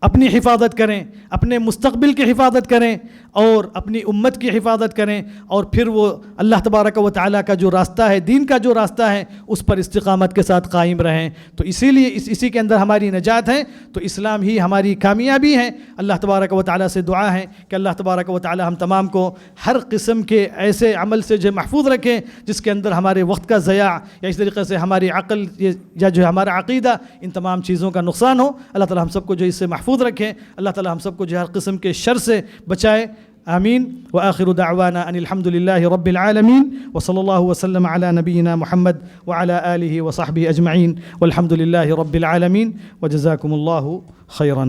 اپنی حفاظت کریں، اپنے مستقبل کی حفاظت کریں، اور اپنی امت کی حفاظت کریں، اور پھر وہ اللہ تبارک و تعالیٰ کا جو راستہ ہے، دین کا جو راستہ ہے، اس پر استقامت کے ساتھ قائم رہیں. تو اسی لیے اسی کے اندر ہماری نجات ہے. تو اسلام ہی ہماری کامیابی ہے. اللہ تبارک و تعالیٰ سے دعا ہے کہ اللہ تبارک و تعالیٰ ہم تمام کو ہر قسم کے ایسے عمل سے جو محفوظ رکھیں جس کے اندر ہمارے وقت کا ضیاع، یا اس طریقے سے ہماری عقل یا جو ہمارا عقیدہ، ان تمام چیزوں کا نقصان ہو. اللہ تعالیٰ ہم سب کو جو اس سے محفوظ رکھیں. اللہ تعالیٰ ہم سب کو جو ہر قسم کے شر سے بچائے. آمین. وآخر دعوانا ان الحمد للہ رب العالمین، وصلی اللہ وسلم علی نبینا محمد وعلی آلہ وصحبہ اجمعین، والحمد للہ رب العالمین، وجزاکم اللہ خیرا.